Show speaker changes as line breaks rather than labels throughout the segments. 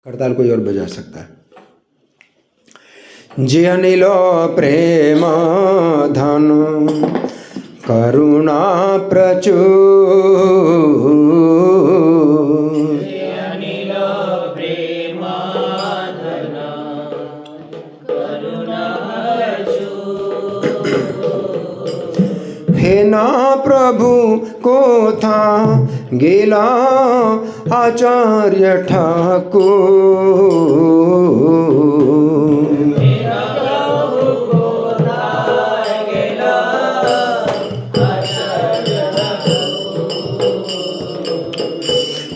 करताल कोई और बजा सकता है। जियनिलो प्रेम धन करुणा प्रचुर,
जियनिलो प्रेम धन करुणा प्रचुर।
हे ना प्रभु को था गेला आचार्य ठाकुर,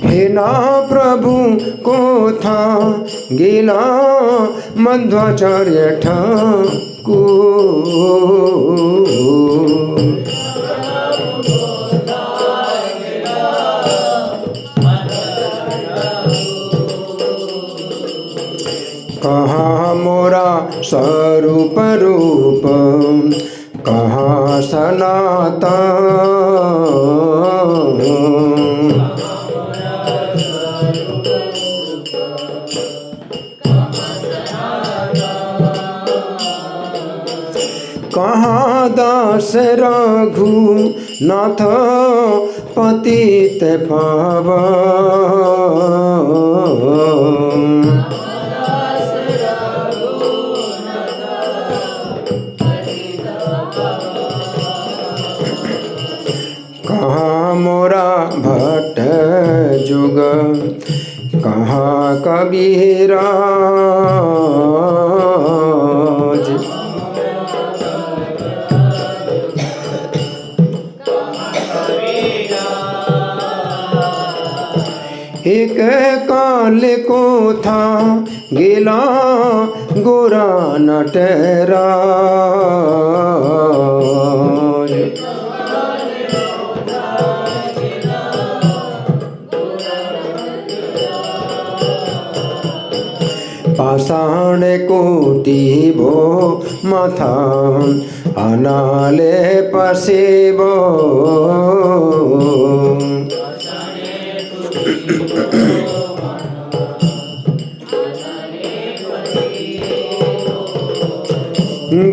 हे ना प्रभु को था गेला मध्वाचार्य ठाकुर, कहाँ मोरा स्वरूप रूप कहाँ सनातन, कहाँ दास रघुनाथ पतित पावन, कहाँ मोरा भट्ट जुग कहाँ कबीराज, एक काल को था गेला गोरा नटराज, पाषाण कोटि भो माथा अनाले पसेबो,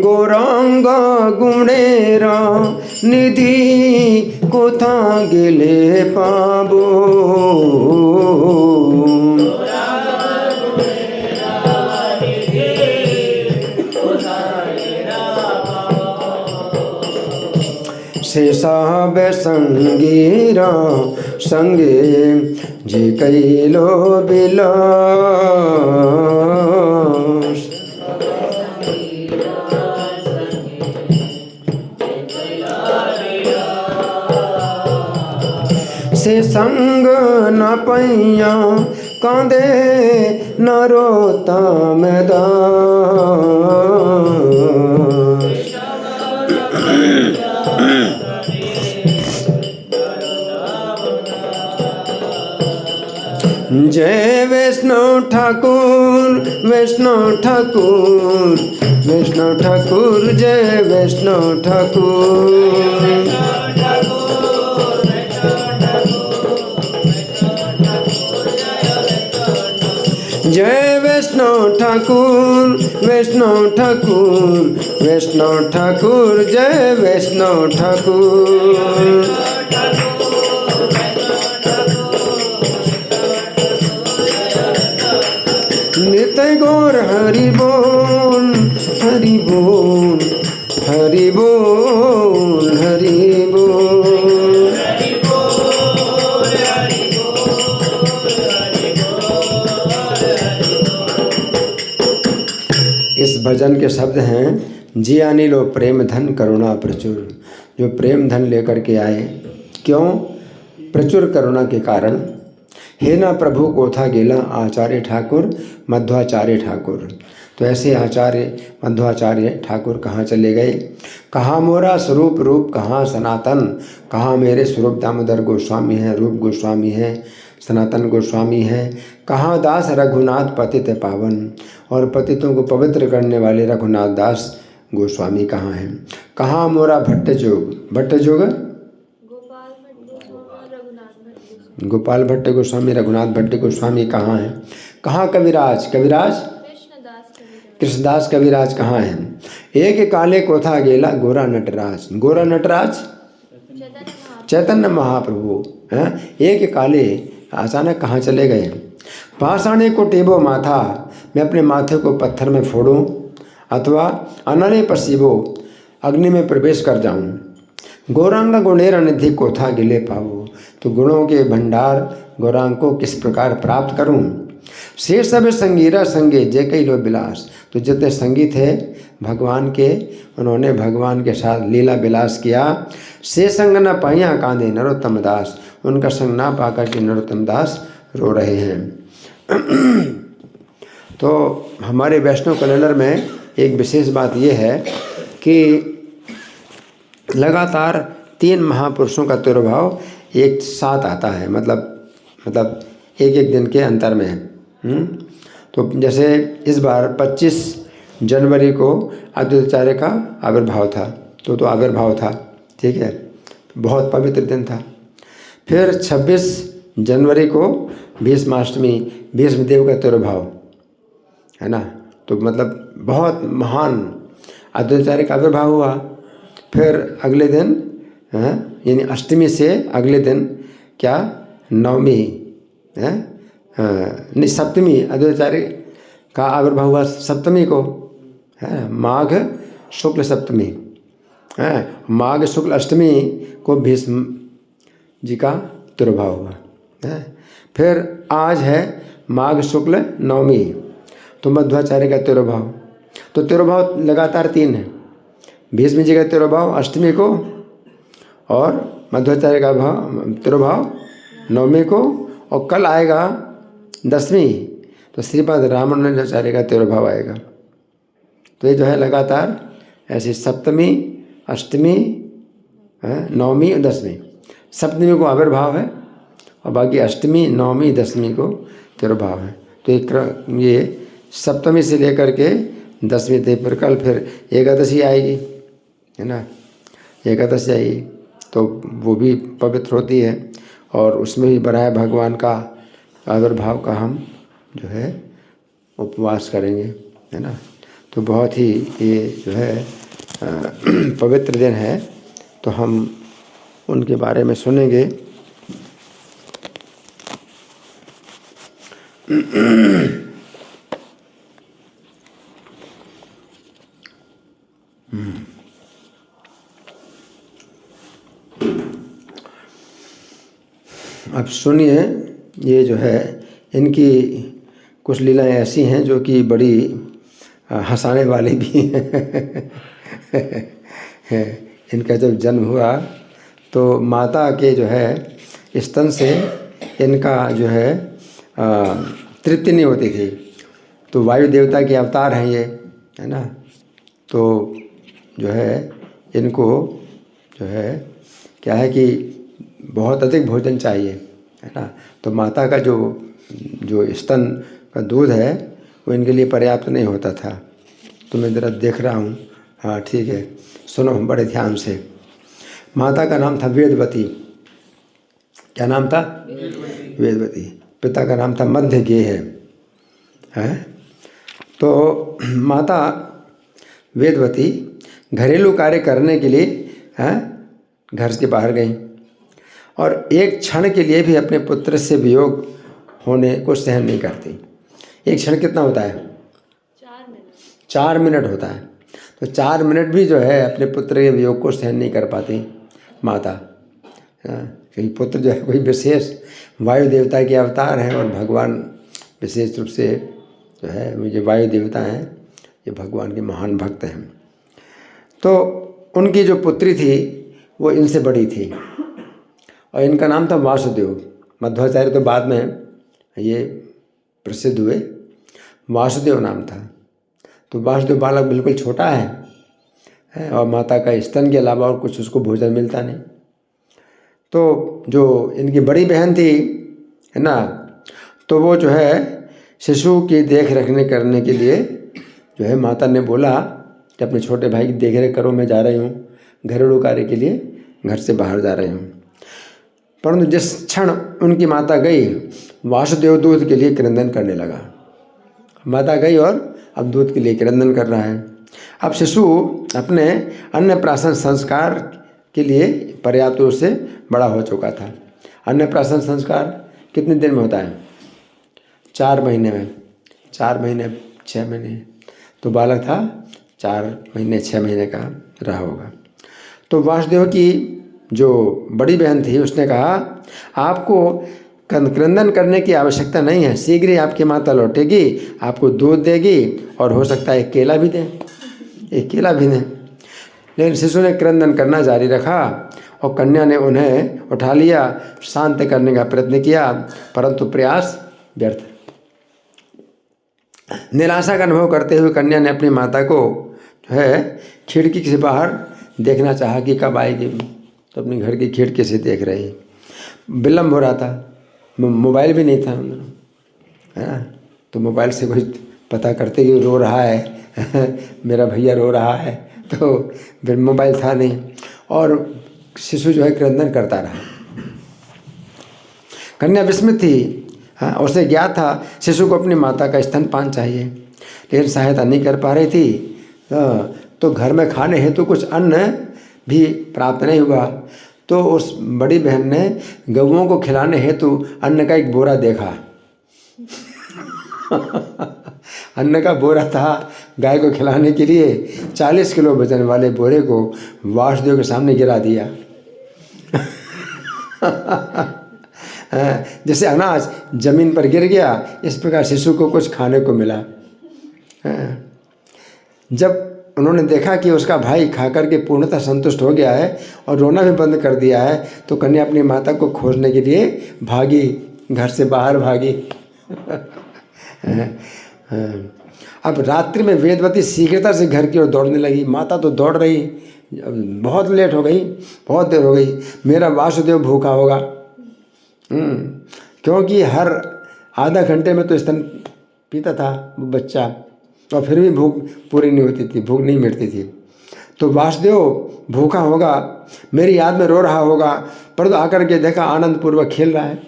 गौरांग गुणेरा निधि कोथा गेले पाबो, शेषा संगीरा संगे जे कैलो बिलास, से संग न पैया कांदे न रोता मैदान, जय वैष्णव ठाकुर वैष्णव ठाकुर वैष्णव ठाकुर जय वैष्णव ठाकुर, जय वैष्णव ठाकुर वैष्णव ठाकुर वैष्णव ठाकुर जय वैष्णव ठाकुर, नित्य गौर हरि बोल हरि बोल हरि बोल हरि बोल, इस भजन के शब्द हैं जियानी लो प्रेम धन करुणा प्रचुर, जो प्रेम धन लेकर के आए, क्यों? प्रचुर करुणा के कारण। हे ना प्रभु को था गेला आचार्य ठाकुर मध्वाचार्य ठाकुर, तो ऐसे आचार्य मध्वाचार्य ठाकुर कहाँ चले गए? कहाँ मोरा स्वरूप रूप कहाँ सनातन, कहाँ मेरे स्वरूप दामोदर गोस्वामी हैं, रूप गोस्वामी हैं, सनातन गोस्वामी हैं, कहाँ दास रघुनाथ पतित पावन, और पतितों को पवित्र करने वाले रघुनाथ दास गोस्वामी कहाँ हैं? कहाँ मोरा भट्ट जोग, भट्ट जोग गोपाल भट्ट गोस्वामी रघुनाथ भट्ट गोस्वामी कहाँ हैं? कहाँ कविराज? कविराज कृष्णदास कविराज कहाँ हैं? एक काले कोथा गेला गोरा नटराज। गोरा नटराज चैतन्य महाप्रभु हैं, एक काले अचानक कहाँ चले गए? पाषाणे को टेबो माथा, मैं अपने माथे को पत्थर में फोड़ूं, अथवा अनने पसीबो, अग्नि में प्रवेश कर जाऊं। गौरांग गुणेर निधि कोथा गिले पावो, तो गुणों के भंडार गौरांग को किस प्रकार प्राप्त करूं? से सब संगीरा संगे जे कई लो विलास, तो जितने संगी थे भगवान के, उन्होंने भगवान के साथ लीला विलास किया। से संग न पाइया कांदे नरोत्तम दास, उनका संग ना पाकर के नरोत्तम दास रो रहे हैं। तो हमारे वैष्णव कैलेंडर में एक विशेष बात यह है कि लगातार 3 महापुरुषों का तिरुभाव एक साथ आता है, मतलब एक एक दिन के अंतर में। तो जैसे इस बार 25 जनवरी को अद्वैताचार्य का आविर्भाव था, तो आविर्भाव था, ठीक है, बहुत पवित्र दिन था। फिर 26 जनवरी को भीष्माष्टमी, भीष्मदेव का तिरुभाव है ना, तो मतलब बहुत महान अद्वैताचार्य का आविर्भाव हुआ। फिर अगले दिन यानी अष्टमी से अगले दिन क्या, नवमी है, नहीं सप्तमी, अद्वैताचार्य का आविर्भाव हुआ सप्तमी को, है माघ शुक्ल सप्तमी है, माघ शुक्ल अष्टमी को भीष्म जी का तिरुभाव हुआ है। फिर आज है माघ शुक्ल नवमी, तो मध्वाचार्य का तिरुभाव। तो तिरुभाव लगातार 3 है, भीष्म जी का तिरुभाव अष्टमी को, और मध्वाचार्य का तिरुभाव नवमी को, और कल आएगा 10वीं, तो श्रीपाद रामानुजाचार्य का तिरुभाव आएगा। तो ये जो है लगातार ऐसी सप्तमी, अष्टमी, नवमी और 10वीं। सप्तमी को आविर्भाव है और बाकी अष्टमी, नवमी, 10वीं को तिरुभाव है। तो ये सप्तमी से लेकर के 10वीं तक, फिर कल फिर एकादशी आएगी, है ना, एकादशी आएगी, तो वो भी पवित्र होती है, और उसमें भी बराह भगवान का आविर्भाव का हम जो है उपवास करेंगे, है ना। तो बहुत ही ये जो है पवित्र दिन है, तो हम उनके बारे में सुनेंगे। अब सुनिए, ये जो है इनकी कुछ लीलाएं ऐसी हैं जो कि बड़ी हंसाने वाली भी हैं। इनका जब जन्म हुआ तो माता के जो है स्तन से इनका जो है तृप्ति नहीं होती थी, तो वायु देवता के अवतार हैं ये, है ना। तो जो है इनको जो है क्या है कि बहुत अधिक भोजन चाहिए, है ना। तो माता का जो स्तन का दूध है वो इनके लिए पर्याप्त नहीं होता था। तो मैं ज़रा देख रहा हूँ, हाँ ठीक है, सुनो बड़े ध्यान से। माता का नाम था वेदवती। क्या नाम था? वेदवती। पिता का नाम था मध्य गेह है। तो माता वेदवती घरेलू कार्य करने के लिए घर से बाहर गईं, और एक क्षण के लिए भी अपने पुत्र से वियोग होने को सहन नहीं करती। एक क्षण कितना होता है? 4 मिनट होता है। तो 4 मिनट भी जो है अपने पुत्र के वियोग को सहन नहीं कर पाती माता, क्योंकि पुत्र जो है कोई विशेष वायु देवता के अवतार हैं, और भगवान विशेष रूप से जो है ये वायु देवता हैं, ये भगवान के महान भक्त हैं। तो उनकी जो पुत्री थी वो इनसे बड़ी थी, और इनका नाम था वासुदेव। मध्वाचार्य तो बाद में ये प्रसिद्ध हुए, वासुदेव नाम था। तो वासुदेव बालक बिल्कुल छोटा है, और माता का स्तन के अलावा और कुछ उसको भोजन मिलता नहीं। तो जो इनकी बड़ी बहन थी, है ना, तो वो जो है शिशु की देख रखने करने के लिए जो है माता ने बोला कि अपने छोटे भाई की देख रेख करो, मैं जा रही हूँ घरेलू कार्य के लिए, घर से बाहर जा रही हूँ। परंतु जिस क्षण उनकी माता गई, वासुदेव दूध के लिए क्रंदन करने लगा। माता गई और अब दूध के लिए क्रंदन कर रहा है। अब शिशु अपने अन्नप्राशन संस्कार के लिए पर्याप्त रूप से बड़ा हो चुका था। अन्नप्राशन संस्कार कितने दिन में होता है? 4 महीने में, 4 महीने 6 महीने, तो बालक था 4 महीने 6 महीने का रहा होगा। तो वासुदेव की जो बड़ी बहन थी उसने कहा आपको क्रंदन करने की आवश्यकता नहीं है, शीघ्र ही आपकी माता लौटेगी, आपको दूध देगी और हो सकता है एक केला भी दें, एक केला भी दें। लेकिन शिशु ने क्रंदन करना जारी रखा और कन्या ने उन्हें उठा लिया, शांत करने का प्रयत्न किया, परंतु प्रयास व्यर्थ। निराशा का अनुभव करते हुए कन्या ने अपनी माता को जो है खिड़की से बाहर देखना चाहा कि कब आएगी, तो अपने घर की खिड़की से देख रही। विलम्ब हो रहा था, मोबाइल भी नहीं था है ना, तो मोबाइल से कोई पता करते कि रो रहा है मेरा भैया रो रहा है, तो फिर मोबाइल था नहीं और शिशु जो है क्रंदन करता रहा। कन्या विस्मित थी, हाँ, उसे ज्ञात था शिशु को अपनी माता का स्तनपान चाहिए, लेकिन सहायता नहीं कर पा रही थी। तो घर में खाने हेतु कुछ अन्न भी प्राप्त नहीं हुआ, तो उस बड़ी बहन ने गऊओं को खिलाने हेतु अन्न का एक बोरा देखा अन्न का बोरा था गाय को खिलाने के लिए। 40 किलो वजन वाले बोरे को वासुदेव के सामने गिरा दिया जैसे अनाज जमीन पर गिर गया, इस प्रकार शिशु को कुछ खाने को मिला। जब उन्होंने देखा कि उसका भाई खाकर के पूर्णतः संतुष्ट हो गया है और रोना भी बंद कर दिया है, तो कन्या अपनी माता को खोजने के लिए भागी, घर से बाहर भागी अब रात्रि में वेदवती शीघ्रता से घर की ओर दौड़ने लगी। माता तो दौड़ रही, बहुत लेट हो गई, बहुत देर हो गई, मेरा वासुदेव भूखा होगा। क्योंकि हर आधा घंटे में तो स्तन पीता था वो बच्चा, और फिर भी भूख पूरी नहीं होती थी, भूख नहीं मिटती थी। तो वासुदेव भूखा होगा, मेरी याद में रो रहा होगा, परंतु आकर के देखा आनंदपूर्वक खेल रहा है,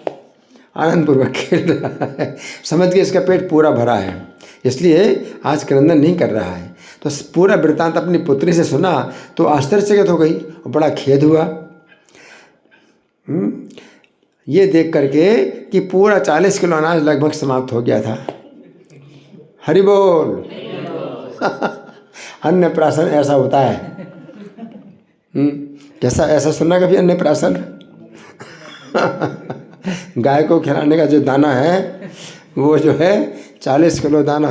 आनंदपूर्वक खेल रहा है, समझ के इसका पेट पूरा भरा है, इसलिए आज क्रंदन नहीं कर रहा है। तो पूरा वृत्तांत अपनी पुत्री से सुना तो आश्चर्यचकित हो गई और बड़ा खेद हुआ ये देख करके कि पूरा 40 किलो अनाज लगभग समाप्त हो गया था। हरि बोल अन्नप्राशन ऐसा होता है। कैसा ऐसा सुनना कभी अन्नप्राशन गाय को खिलाने का जो दाना है वो जो है 40 किलो दाना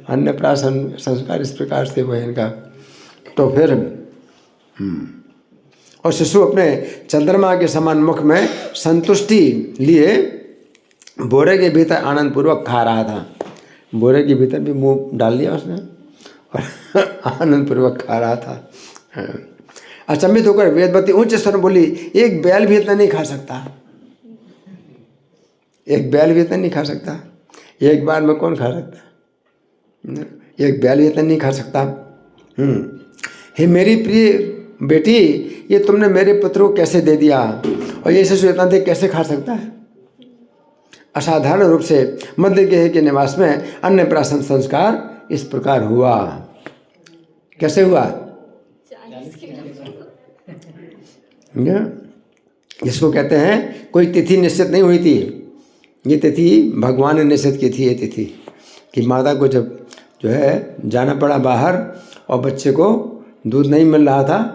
अन्नप्राशन संस्कार इस प्रकार से हुआ इनका। तो फिर और शिशु अपने चंद्रमा के समान मुख में संतुष्टि लिए बोरे के भीतर आनंद पूर्वक खा रहा था। बोरे के भीतर भी मुंह डाल लिया उसने और आनंद पूर्वक खा रहा था। अचंभित होकर वेदवती उच्च स्वर में बोली, एक बैल भी इतना नहीं खा सकता, एक बैल भी इतना नहीं खा सकता, एक बार में कौन खा सकता, एक बैल भी इतना नहीं खा सकता। हे मेरी प्रिय बेटी, ये तुमने मेरे पुत्र को कैसे दे दिया, और ये शिशु इतना देर कैसे खा सकता है। असाधारण रूप से मध्य गेह के निवास में अन्नप्राशन संस्कार इस प्रकार हुआ। कैसे हुआ? जिसको कहते हैं कोई तिथि निश्चित नहीं हुई थी, ये तिथि भगवान ने निश्चित की थी। ये तिथि कि माता को जब जो है जाना पड़ा बाहर और बच्चे को दूध नहीं मिल रहा था,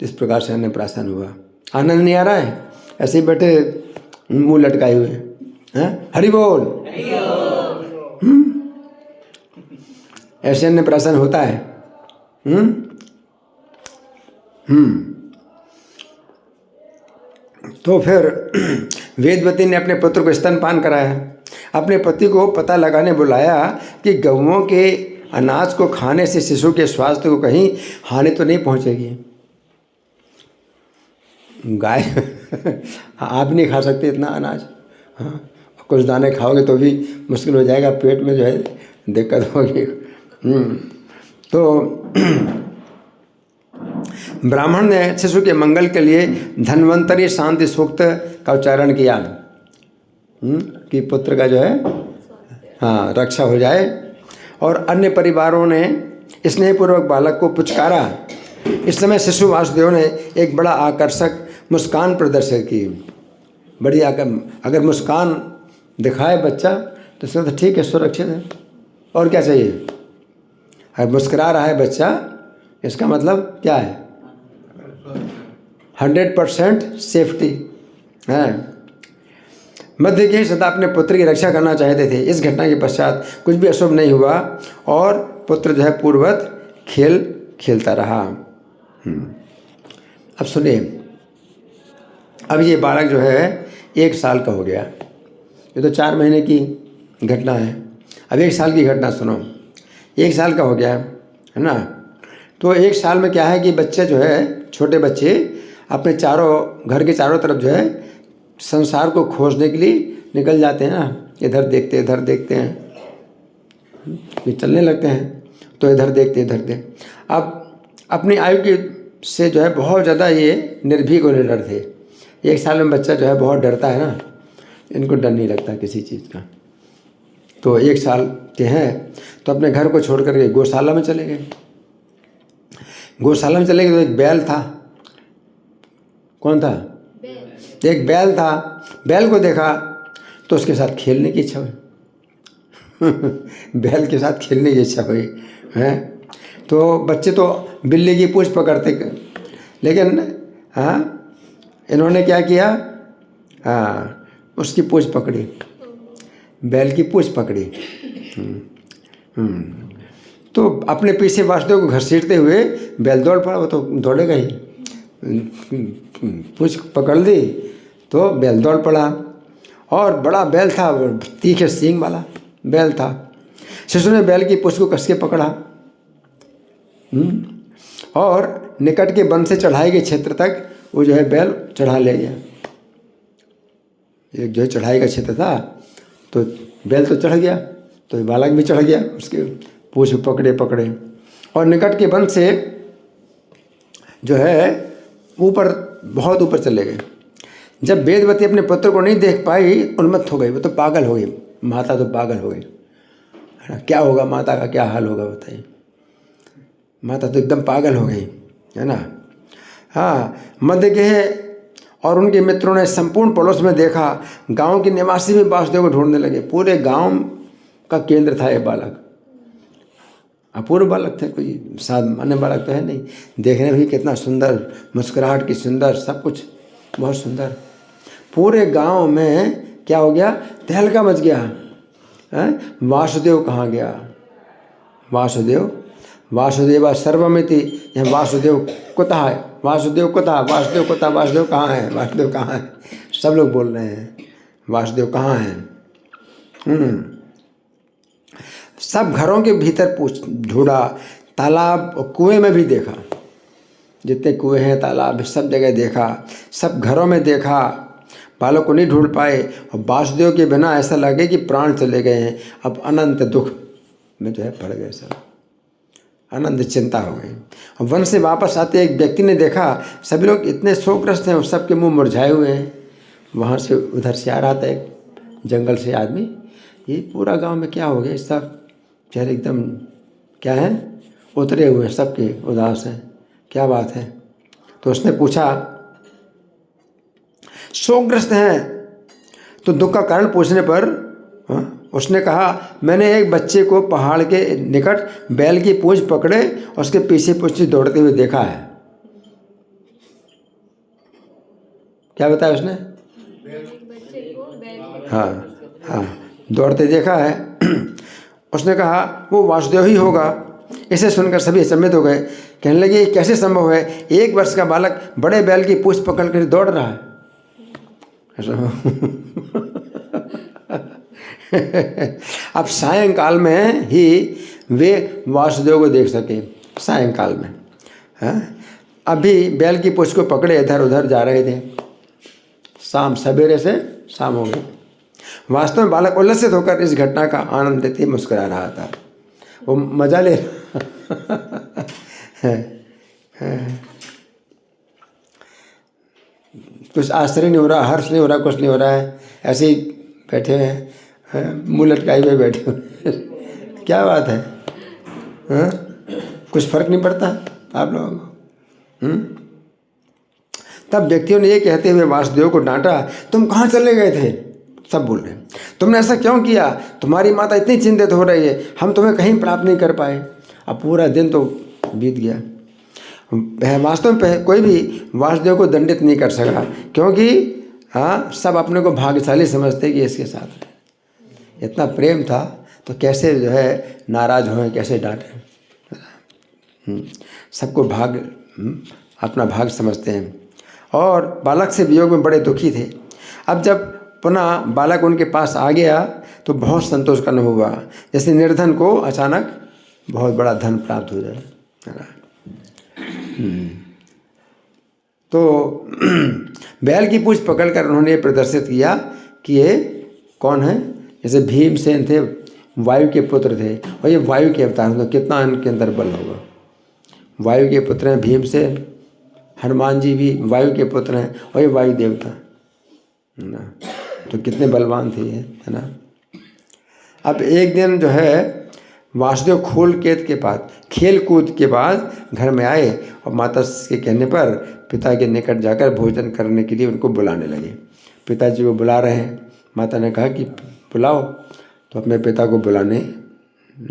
इस प्रकार से अन्नप्राशन हुआ। आनंद नहीं आ रहा है? ऐसे ही बैठे मुंह लटकाए हुए हैं, हरि बोल। ऐसे अन्नप्राशन होता है। तो फिर वेदवती ने अपने पुत्र को स्तनपान कराया। अपने पति को पता लगाने बुलाया कि गऊओं के अनाज को खाने से शिशु के स्वास्थ्य को कहीं हानि तो नहीं पहुंचेगी। गाय आप नहीं खा सकते इतना अनाज, हाँ, कुछ दाने खाओगे तो भी मुश्किल हो जाएगा, पेट में जो है दिक्कत होगी। तो ब्राह्मण ने शिशु के मंगल के लिए धन्वंतरी शांति सूक्त का उच्चारण किया कि पुत्र का जो है हाँ रक्षा हो जाए। और अन्य परिवारों ने स्नेहपूर्वक बालक को पुचकारा। इस समय शिशु वासुदेव ने एक बड़ा आकर्षक मुस्कान प्रदर्शित की। बड़ी अगर मुस्कान दिखाए बच्चा तो इसका तो ठीक है, सुरक्षित है, और क्या चाहिए। अगर मुस्कुरा रहा है बच्चा इसका मतलब क्या है, 100% सेफ्टी है। मध्य के सदा अपने पुत्र की रक्षा करना चाहते थे। इस घटना के पश्चात कुछ भी अशुभ नहीं हुआ और पुत्र जो है पूर्ववत खेल खेलता रहा। अब सुनिए, अब ये बालक जो है 1 साल का हो गया। ये तो 4 महीने की घटना है। अब 1 साल की घटना सुनो। 1 साल का हो गया है ना। तो 1 साल में क्या है कि बच्चे जो है, छोटे बच्चे अपने घर के चारों तरफ जो है संसार को खोजने के लिए निकल जाते हैं ना। इधर देखते हैं, ये चलने लगते हैं तो इधर देखते। अब अपनी आयु के से जो है बहुत ज़्यादा ये निर्भीक और निडर थे। 1 साल में बच्चा जो है बहुत डरता है ना, इनको डर नहीं लगता किसी चीज़ का। तो 1 साल के हैं तो अपने घर को छोड़ करके गौशाला में चले गए। गौशाला में चले गए तो एक बैल था। कौन था? एक बैल था। बैल को देखा तो उसके साथ खेलने की इच्छा हुई। बैल के साथ खेलने की इच्छा हुई है। तो बच्चे तो बिल्ली की पूंछ पकड़ते, लेकिन हाँ इन्होंने क्या किया, उसकी पूंछ पकड़ी, बैल की पूंछ पकड़ी। तो अपने पीछे वासुदेव को घसीटते हुए बैल दौड़ पड़ा। वो तो दौड़ेगा ही, पूंछ पकड़ ली तो बैल दौड़ पड़ा। और बड़ा बैल था, तीखे सींग वाला बैल था। शिशु ने बैल की पूंछ को कस के पकड़ा और निकट के वन से चढ़ाई के क्षेत्र तक वो जो है बैल चढ़ा ले गया। एक जो है चढ़ाई का क्षेत्र था तो बैल तो चढ़ गया, तो बालक भी चढ़ गया, उसके पूंछ पकड़े और निकट के वन से जो है ऊपर, बहुत ऊपर चले गए। जब वेदवती अपने पुत्र को नहीं देख पाई, उन्मत्त हो गई। वो तो पागल हो गई, माता तो पागल हो गई है ना। क्या होगा माता का, क्या हाल होगा बताइए। माता तो एकदम पागल हो गई है ना। हाँ, मध्यगेह और उनके मित्रों ने संपूर्ण पड़ोस में देखा। गांव के निवासी भी वासुदेव को ढूंढने लगे। पूरे गांव का केंद्र था ये बालक। अपूर्व बालक थे, कोई सामान्य बालक तो है नहीं। देखने में भी कितना सुंदर, मुस्कुराहट की सुंदर, सब कुछ बहुत सुंदर। पूरे गांव में क्या हो गया, तहलका मच गया है। वासुदेव कहाँ गया, वासुदेव सर्वमिति। यह वासुदेव कुतः है, वासुदेव कहाँ है। सब लोग बोल रहे हैं वासुदेव कहाँ है। सब घरों के भीतर ढूंढा, तालाब और कुएं में भी देखा। जितने कुएं हैं, तालाब, सब जगह देखा, सब घरों में देखा। बालक को नहीं ढूंढ पाए और वासुदेव के बिना ऐसा लगे कि प्राण चले गए हैं। अब अनंत दुख में जो है पड़ गए सब, अनंत चिंता हो गई। और वन से वापस आते एक व्यक्ति ने देखा सभी लोग इतने शोकग्रस्त हैं, सबके मुंह मुरझाए हुए हैं। वहाँ से उधर से आ रहा था एक जंगल से आदमी। ये पूरा गांव में क्या हो गया, सब चेहरे एकदम क्या है, उतरे हुए हैं, सबके उदास हैं, क्या बात है। तो उसने पूछा, शोकग्रस्त हैं। तो दुख का कारण पूछने पर उसने कहा, मैंने एक बच्चे को पहाड़ के निकट बैल की पूंछ पकड़े और उसके पीछे दौड़ते हुए देखा है। क्या बताया उसने? हाँ, दौड़ते देखा है। उसने कहा वो वासुदेव ही होगा। इसे सुनकर सभी अचंभित हो गए। कहने लगे, ये कैसे संभव है, 1 वर्ष का बालक बड़े बैल की पूंछ पकड़ कर दौड़ रहा है। अब सायंकाल में ही वे वासुदेव को देख सके। सायंकाल में अभी बैल की पूंछ को पकड़े इधर उधर जा रहे थे। शाम, सवेरे से शाम हो गई। वास्तव में बालक उल्लसित होकर इस घटना का आनंद लेते मुस्कुरा रहा था। वो मजा ले कुछ आश्चर्य नहीं हो रहा, हर्ष नहीं हो रहा, कुछ नहीं हो रहा है, ऐसे ही बैठे हैं। मुँह लटकाए हुए बैठे हुए क्या बात है? हाँ? कुछ फर्क नहीं पड़ता आप लोगों को? तब व्यक्तियों ने ये कहते हुए वासुदेव को डांटा, तुम कहाँ चले गए थे? सब बोल रहे हैं, तुमने ऐसा क्यों किया? तुम्हारी माता इतनी चिंतित हो रही है, हम तुम्हें कहीं प्राप्त नहीं कर पाए। अब पूरा दिन तो बीत गया। वास्तव में कोई भी वासुदेव को दंडित नहीं कर सका, क्योंकि हाँ, सब अपने को भाग्यशाली समझते कि इसके साथ है। इतना प्रेम था तो कैसे जो है नाराज हुए, कैसे डांटे। सबको अपना भाग समझते हैं। और बालक से वियोग में बड़े दुखी थे। अब जब पुनः बालक उनके पास आ गया तो बहुत संतोष का अनुभव हुआ, जैसे निर्धन को अचानक बहुत बड़ा धन प्राप्त हो जाए। तो बैल की पूंछ पकड़कर उन्होंने प्रदर्शित किया कि ये कौन है। जैसे भीमसेन थे, वायु के पुत्र थे, और ये वायु के अवतार हैं, तो कितना इनके अंदर बल होगा। वायु के पुत्र हैं भीमसेन, हनुमान जी भी वायु के पुत्र हैं, और ये वायु देवता है ना, तो कितने बलवान थे ये, है ना। अब एक दिन जो है वासुदेव खेल कूद के बाद घर में आए और माता के कहने पर पिता के निकट जाकर भोजन करने के लिए उनको बुलाने लगे। पिताजी को बुला रहे हैं, माता ने कहा कि बुलाओ, तो अपने पिता को बुलाने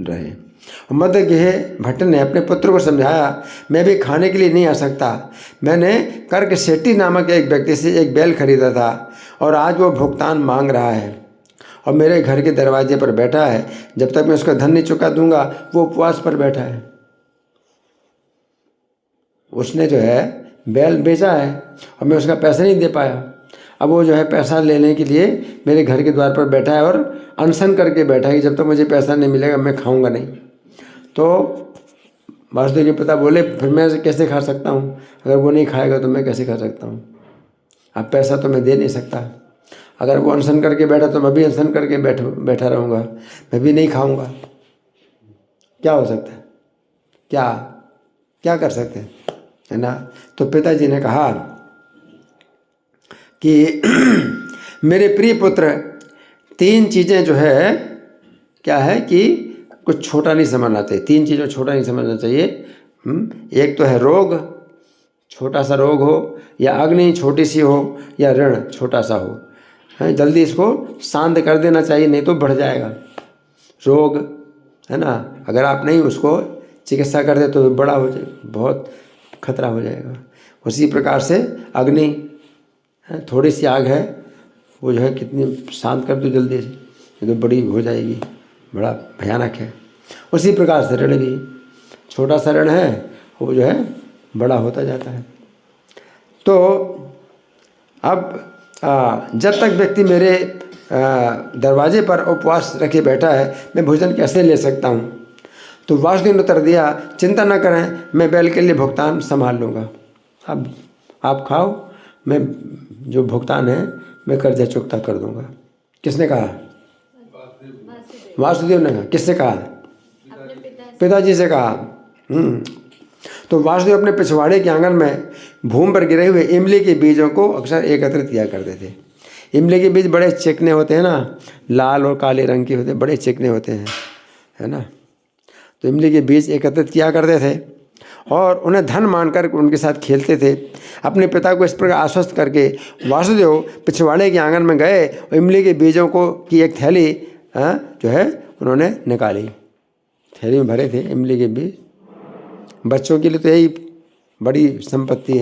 रहे। और मध्यगृह भट्ट ने अपने पुत्र को समझाया, मैं भी खाने के लिए नहीं आ सकता। मैंने कर्क शेट्टी नामक एक व्यक्ति से एक बैल खरीदा था और आज वो भुगतान मांग रहा है और मेरे घर के दरवाजे पर बैठा है। जब तक मैं उसका धन नहीं चुका दूंगा वो उपवास पर बैठा है। उसने जो है बैल बेचा है और मैं उसका पैसा नहीं दे पाया। अब वो जो है पैसा लेने के लिए मेरे घर के द्वार पर बैठा है और अनशन करके बैठा है कि जब तक मुझे पैसा नहीं मिलेगा मैं खाऊंगा नहीं। तो वासुदेव के पिता बोले, फिर मैं कैसे खा सकता हूँ? अगर वो नहीं खाएगा तो मैं कैसे खा सकता हूँ? अब पैसा तो मैं दे नहीं सकता। अगर वो अनशन करके बैठा तो मैं भी अनशन करके बैठा रहूँगा, मैं भी नहीं खाऊंगा। क्या हो सकता है? क्या कर सकते हैं, है ना। तो पिताजी ने कहा कि मेरे प्रिय पुत्र, तीन चीज़ें जो है क्या है कि कुछ छोटा नहीं समझना चाहिए। तीन चीज़ों छोटा नहीं समझना चाहिए। एक तो है रोग, छोटा सा रोग हो, या अग्नि छोटी सी हो, या ऋण छोटा सा हो, है। जल्दी इसको शांत कर देना चाहिए, नहीं तो बढ़ जाएगा रोग, है ना। अगर आप नहीं उसको चिकित्सा कर दे तो बड़ा हो जाए, बहुत खतरा हो जाएगा। उसी प्रकार से अग्नि, थोड़ी सी आग है, वो जो है कितनी शांत कर दो जल्दी से, ये तो बड़ी हो जाएगी, बड़ा भयानक है। उसी प्रकार से ऋण भी, छोटा सा ऋण है वो जो है बड़ा होता जाता है। तो अब जब तक व्यक्ति मेरे दरवाजे पर उपवास रखे बैठा है, मैं भोजन कैसे ले सकता हूँ? तो वासुदेव ने उत्तर दिया, चिंता न करें, मैं बैल के लिए भुगतान संभाल लूँगा। अब आप खाओ, मैं जो भुगतान है मैं कर्जा चुकता कर दूँगा। किसने कहा? वासुदेव ने कहा। किससे कहा? पिताजी से कहा। तो वासुदेव अपने पिछवाड़े के आंगन में भूमि पर गिरे हुए इमली के बीजों को अक्सर एकत्रित किया करते थे। इमली के बीज बड़े चिकने होते हैं ना, लाल और काले रंग के होते हैं, बड़े चिकने होते हैं, है ना। तो इमली के बीज एकत्रित किया करते थे और उन्हें धन मानकर उनके साथ खेलते थे। अपने पिता को इस प्रकार आश्वस्त करके वासुदेव पिछवाड़े के आंगन में गए और इमली के बीजों को की एक थैली जो है उन्होंने निकाली। थैली में भरे थे इमली के बीज। बच्चों के लिए तो यही बड़ी संपत्ति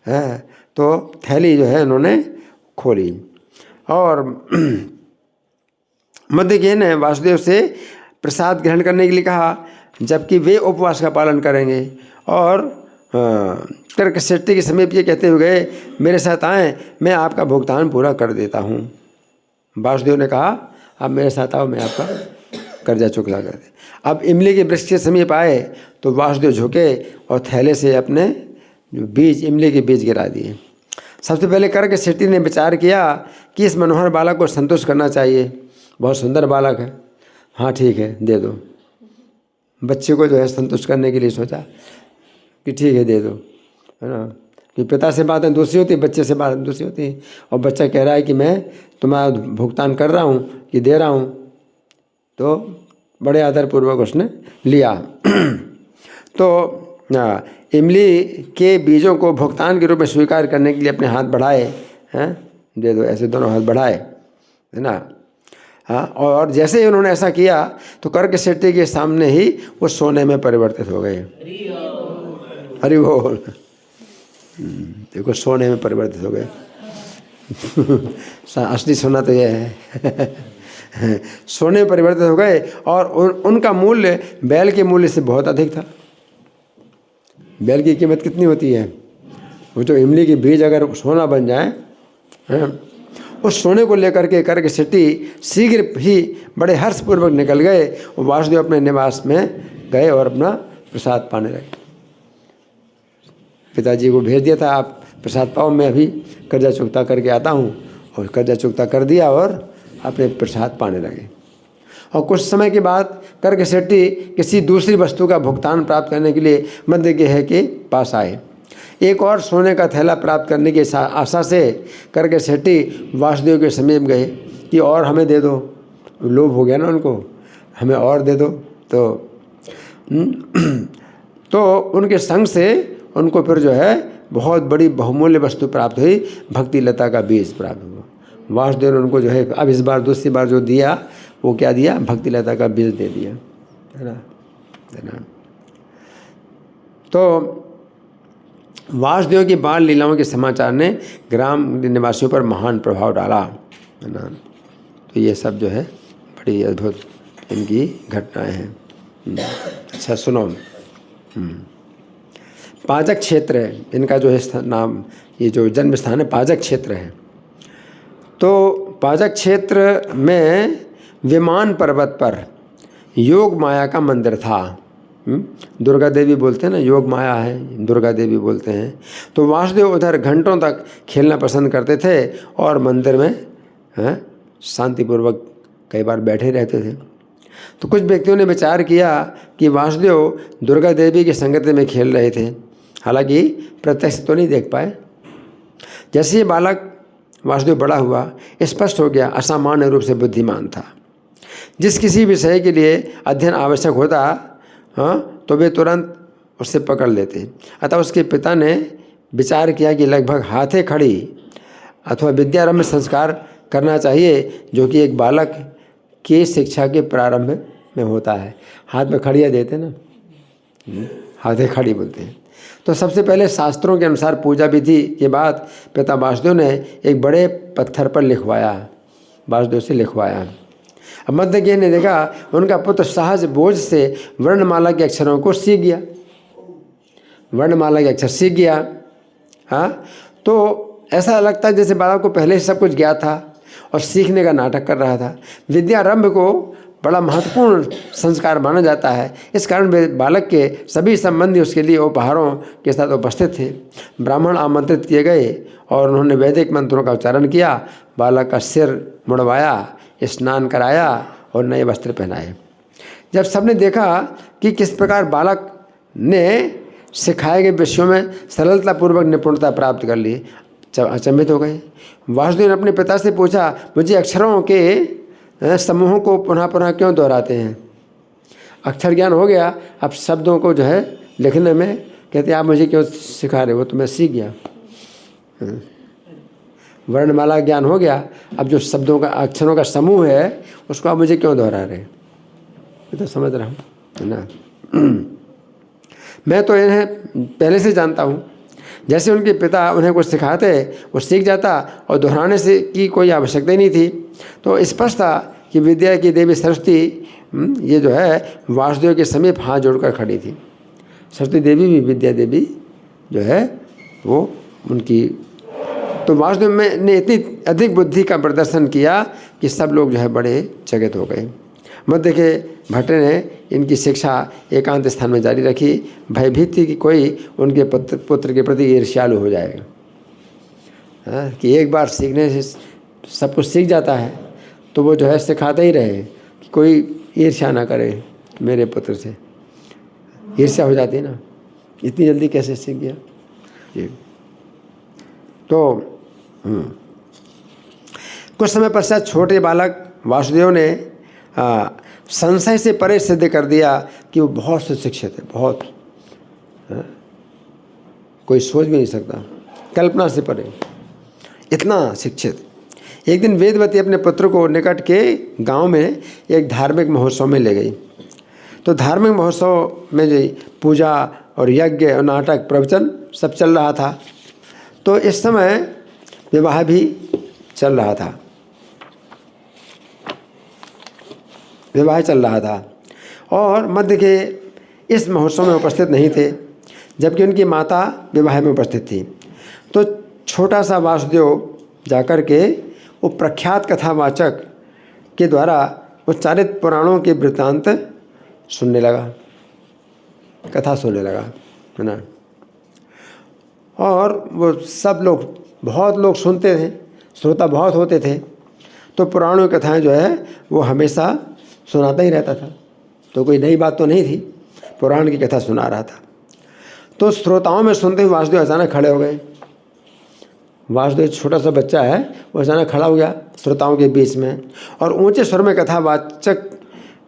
है। तो थैली जो है उन्होंने खोली और मध्यगृह ने वासुदेव से प्रसाद ग्रहण करने के लिए कहा, जबकि वे उपवास का पालन करेंगे। और कर्क शेट्टी के समीप ये कहते हुए गए, मेरे साथ आएँ, मैं आपका भुगतान पूरा कर देता हूँ। वासुदेव ने कहा, आप मेरे साथ आओ, मैं आपका कर्जा चुकता कर दे। अब इमली के वृक्ष के समीप आए तो वासुदेव झुके और थैले से अपने जो बीज, इमली के बीज गिरा दिए। सबसे पहले कर्क शेट्टी ने विचार किया कि इस मनोहर बालक को संतुष्ट करना चाहिए, बहुत सुंदर बालक है, हाँ ठीक है दे दो। बच्चे को जो है संतुष्ट करने के लिए सोचा कि ठीक है दे दो, है ना। कि पिता से बातें दूसरी होती, बच्चे से बातें दूसरी होती। और बच्चा कह रहा है कि मैं तुम्हारा भुगतान कर रहा हूँ, कि दे रहा हूँ, तो बड़े आदरपूर्वक उसने लिया। तो इमली के बीजों को भुगतान के रूप में स्वीकार करने के लिए अपने हाथ बढ़ाए, हैं, दे दो, ऐसे दोनों हाथ बढ़ाए, है ना। हाँ, और जैसे ही उन्होंने ऐसा किया तो कर्क शेट्टी के सामने ही वो सोने में परिवर्तित हो गए। हरि बोल। देखो सोने में परिवर्तित हो गए। असली सोना तो ये है। सोने में परिवर्तित हो गए और उनका मूल्य बैल के मूल्य से बहुत अधिक था। बैल की कीमत कितनी होती है? वो जो इमली के बीज अगर सोना बन जाए, उस सोने को लेकर के कर्क शेट्टी शीघ्र ही बड़े हर्षपूर्वक निकल गए और वासुदेव अपने निवास में गए और अपना प्रसाद पाने लगे। पिताजी को भेज दिया था, आप प्रसाद पाओ, मैं अभी कर्जा चुकता करके आता हूँ। और कर्जा चुकता कर दिया और अपने प्रसाद पाने लगे। और कुछ समय के बाद कर्क शेट्टी किसी दूसरी वस्तु का भुगतान प्राप्त करने के लिए मध्य गेह के पास आए। एक और सोने का थैला प्राप्त करने की आशा से कर्क शेट्टी वासुदेव के समीप गए कि और हमें दे दो। लोभ हो गया ना उनको, हमें और दे दो। तो उनके संग से उनको फिर जो है बहुत बड़ी बहुमूल्य वस्तु प्राप्त हुई, भक्ति लता का बीज प्राप्त हुआ। वासुदेव ने उनको जो है अब इस बार दूसरी बार जो दिया वो क्या दिया? भक्ति लता का बीज दे दिया, है ना। तो वासुदेव की बाल लीलाओं के समाचार ने ग्राम निवासियों पर महान प्रभाव डाला, है ना। तो ये सब जो है बड़ी अद्भुत इनकी घटनाएं हैं। अच्छा सुनो, पाजक क्षेत्र है इनका जो है नाम, ये जो जन्म स्थान है पाजक क्षेत्र है। तो पाजक क्षेत्र में विमान पर्वत पर योग माया का मंदिर था। दुर्गा देवी बोलते हैं ना, योग माया है, दुर्गा देवी बोलते हैं। तो वासुदेव उधर घंटों तक खेलना पसंद करते थे और मंदिर में शांतिपूर्वक कई बार बैठे रहते थे। तो कुछ व्यक्तियों ने विचार किया कि वासुदेव दुर्गा देवी की संगति में खेल रहे थे, हालांकि प्रत्यक्ष तो नहीं देख पाए। जैसे ही बालक वासुदेव बड़ा हुआ, स्पष्ट हो गया असामान्य रूप से बुद्धिमान था। जिस किसी विषय के लिए अध्ययन आवश्यक होता, तो वे तुरंत उससे पकड़ लेते। अतः उसके पिता ने विचार किया कि लगभग हाथे खड़ी अथवा विद्यारंभ संस्कार करना चाहिए, जो कि एक बालक की शिक्षा के प्रारंभ में होता है। हाथ में खड़ियाँ देते ना, हाथे खड़ी बोलते हैं। तो सबसे पहले शास्त्रों के अनुसार पूजा विधि के बाद पिता वासुदेव ने एक बड़े पत्थर पर लिखवाया, वासुदेव से लिखवाया। अब मध्य गेह ने देखा उनका पुत्र सहज बोझ से वर्णमाला के अक्षरों को सीख गया, वर्णमाला के अक्षर सीख गया। हाँ, तो ऐसा लगता है जैसे बालक को पहले ही सब कुछ ज्ञात था और सीखने का नाटक कर रहा था। विद्यारंभ को बड़ा महत्वपूर्ण संस्कार माना जाता है, इस कारण बालक के सभी संबंधी उसके लिए उपहारों के साथ उपस्थित थे। ब्राह्मण आमंत्रित किए गए और उन्होंने वैदिक मंत्रों का उच्चारण किया। बालक का सिर मुड़वाया, स्नान कराया और नए वस्त्र पहनाए। जब सबने देखा कि किस प्रकार बालक ने सिखाए गए विषयों में सरलतापूर्वक निपुणता प्राप्त कर ली, अचंभित हो गए। वासुदेव ने अपने पिता से पूछा, मुझे अक्षरों के समूहों को पुनः पुनः क्यों दोहराते हैं? अक्षर ज्ञान हो गया, अब शब्दों को जो है लिखने में कहते आप मुझे क्यों सिखा रहे हो? तो मैं सीख गया। वर्णमाला ज्ञान हो गया, अब जो शब्दों का अक्षरों का समूह है उसको आप मुझे क्यों दोहरा रहे? मैं तो समझ रहा हूँ, है ना। मैं तो इन्हें पहले से जानता हूँ। जैसे उनके पिता उन्हें कुछ सिखाते वो सीख जाता और दोहराने से की कोई आवश्यकता ही नहीं थी। तो स्पष्ट था कि विद्या की देवी सरस्वती ये जो है वासुदेव के समीप हाथ जोड़कर खड़ी थी। सरस्वती देवी भी विद्या देवी जो है वो उनकी। तो वासुदेव ने इतनी अधिक बुद्धि का प्रदर्शन किया कि सब लोग जो है बड़े चकित हो गए। मध्य के भट्ट ने इनकी शिक्षा एकांत स्थान में जारी रखी, भयभीत थी कि कोई उनके पुत्र के प्रति ईर्ष्यालु हो जाएगा। कि एक बार सीखने से सब कुछ सीख जाता है, तो वो जो है सिखाते ही रहे कि कोई ईर्ष्या ना करे मेरे पुत्र से। ईर्ष्या हो जाती है ना, इतनी जल्दी कैसे सीख गया ये। तो कुछ समय पश्चात छोटे बालक वासुदेव ने संशय से परे सिद्ध कर दिया कि वो बहुत सुशिक्षित है, बहुत कोई सोच भी नहीं सकता, कल्पना से परे, इतना शिक्षित। एक दिन वेदवती अपने पुत्र को निकट के गांव में एक धार्मिक महोत्सव में ले गई। तो धार्मिक महोत्सव में जो पूजा और यज्ञ और नाटक प्रवचन सब चल रहा था। तो इस समय विवाह भी चल रहा था, विवाह चल रहा था और मध्य के इस महोत्सव में उपस्थित नहीं थे, जबकि उनकी माता विवाह में उपस्थित थी। तो छोटा सा वासुदेव जाकर के वो प्रख्यात कथावाचक के द्वारा उच्चारित पुराणों के वृत्तांत सुनने लगा, कथा सुनने लगा, है ना। और वो सब लोग, बहुत लोग सुनते थे, श्रोता बहुत होते थे। तो पुराणों की कथाएं जो है वो हमेशा सुनाता ही रहता था। तो कोई नई बात तो नहीं थी, पुराण की कथा सुना रहा था। तो श्रोताओं में सुनते हुए वासुदेव अचानक खड़े हो गए। वासुदेव छोटा सा बच्चा है, वो अचानक खड़ा हो गया श्रोताओं के बीच में और ऊंचे स्वर में कथावाचक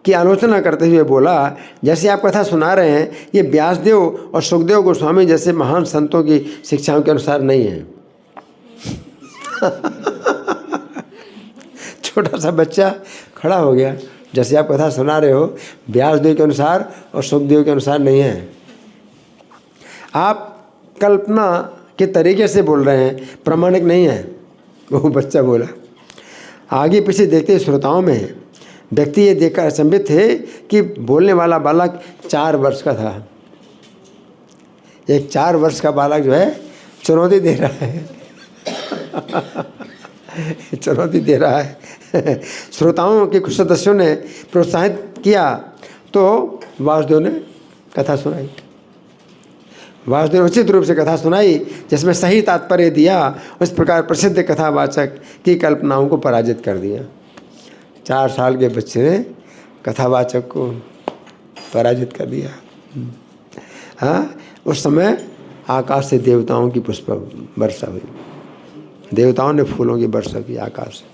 की आलोचना करते हुए बोला, जैसे आप कथा सुना रहे हैं ये व्यासदेव और सुखदेव गोस्वामी जैसे महान संतों की शिक्षाओं के अनुसार नहीं है। छोटा सा बच्चा खड़ा हो गया, जैसे आप कथा सुना रहे हो व्यासदेव के अनुसार और सुखदेव के अनुसार नहीं है, आप कल्पना के तरीके से बोल रहे हैं, प्रामाणिक नहीं है। वो बच्चा बोला। आगे पीछे देखते श्रोताओं में व्यक्ति ये देखकर अचंभित थे कि बोलने वाला बालक 4 वर्ष का था। एक 4 वर्ष का बालक जो है चुनौती दे रहा है चुनौती दे रहा है। श्रोताओं के कुछ सदस्यों ने प्रोत्साहित किया तो वासुदेव ने कथा सुनाई। वासुदेव उचित रूप से कथा सुनाई जिसमें सही तात्पर्य दिया। उस प्रकार प्रसिद्ध कथावाचक की कल्पनाओं को पराजित कर दिया। 4 साल के बच्चे ने कथावाचक को पराजित कर दिया। हाँ, उस समय आकाश से देवताओं की पुष्प वर्षा हुई। देवताओं ने फूलों की वर्षा की आकाश से।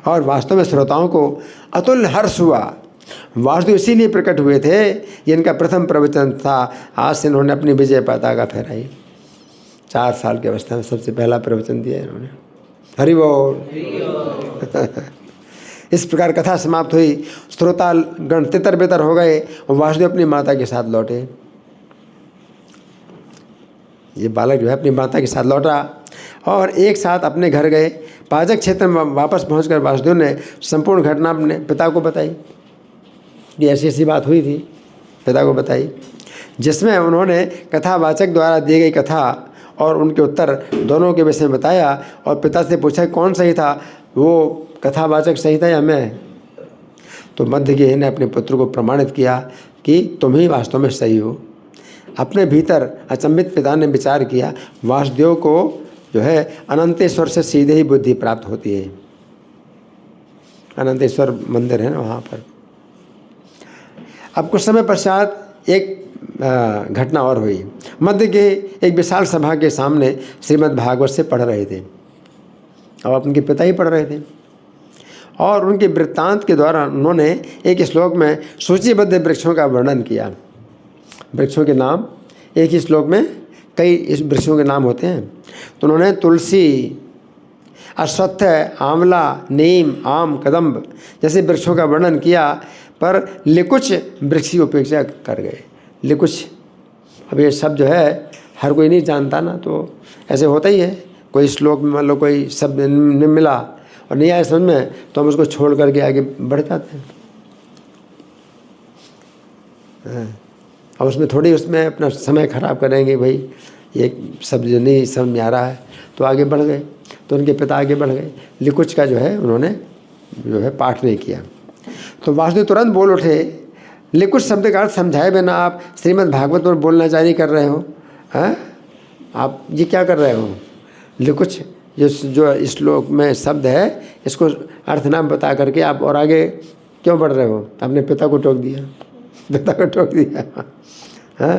और वास्तव में श्रोताओं को अतुल्य हर्ष हुआ। वासुदेव इसीलिए प्रकट हुए थे, ये इनका प्रथम प्रवचन था। आज से इन्होंने अपनी विजय पताका फहराई। 4 साल की अवस्था में सबसे पहला प्रवचन दिया इन्होंने। हरि बोल। इस प्रकार कथा समाप्त हुई। श्रोता गण तितर बितर हो गए और वासुदेव अपनी माता के साथ लौटे। ये बालक जो है अपनी माता के साथ लौटा और एक साथ अपने घर गए। पाजक क्षेत्र में वापस पहुंचकर वासुदेव ने संपूर्ण घटना अपने पिता को बताई। ये ऐसी ऐसी बात हुई थी, पिता को बताई, जिसमें उन्होंने कथावाचक द्वारा दी गई कथा और उनके उत्तर दोनों के विषय में बताया। और पिता से पूछा कौन सही था, वो कथावाचक सही था या मैं। तो मध्यगेह ने अपने पुत्र को प्रमाणित किया कि तुम ही वास्तव में सही हो। अपने भीतर अचंभित पिता ने विचार किया, वासुदेव को जो है अनंतेश्वर से सीधे ही बुद्धि प्राप्त होती है। अनंतेश्वर मंदिर है ना वहाँ पर। अब कुछ समय पश्चात एक घटना और हुई। मध्य के एक विशाल सभा के सामने श्रीमद् भागवत से पढ़ रहे थे। अब उनके पिता ही पढ़ रहे थे और उनके वृत्तांत के द्वारा उन्होंने एक श्लोक में सूचीबद्ध वृक्षों का वर्णन किया। वृक्षों के नाम एक ही श्लोक में कई इस वृक्षों के नाम होते हैं। तो उन्होंने तुलसी, अश्वत्थ, आंवला, नीम, आम, कदम्ब जैसे वृक्षों का वर्णन किया, पर लिकुच वृक्ष की उपेक्षा कर गए। लिकुच, अब ये शब्द जो है हर कोई नहीं जानता ना, तो ऐसे होता ही है। कोई श्लोक में मान लो कोई शब्द नहीं मिला और नहीं आया समझ में, तो हम उसको छोड़ करके आगे बढ़ जाते हैं। और उसमें थोड़ी उसमें अपना समय खराब करेंगे, भाई एक शब्द जो नहीं समझ में आ रहा है, तो आगे बढ़ गए। तो उनके पिता आगे बढ़ गए। लिकुच का जो है उन्होंने जो है पाठ नहीं किया। तो वासुदेव तुरंत बोल उठे, लिकुच शब्द का अर्थ समझाए बिना आप श्रीमद् भागवत में बोलना जारी कर रहे हो। हैं, आप ये क्या कर रहे हो? लिकुच जो श्लोक में शब्द है, इसको अर्थ नाम बता करके आप और आगे क्यों बढ़ रहे हो? अपने पिता को टोक दिया, पिता को टोक दिया। हाँ,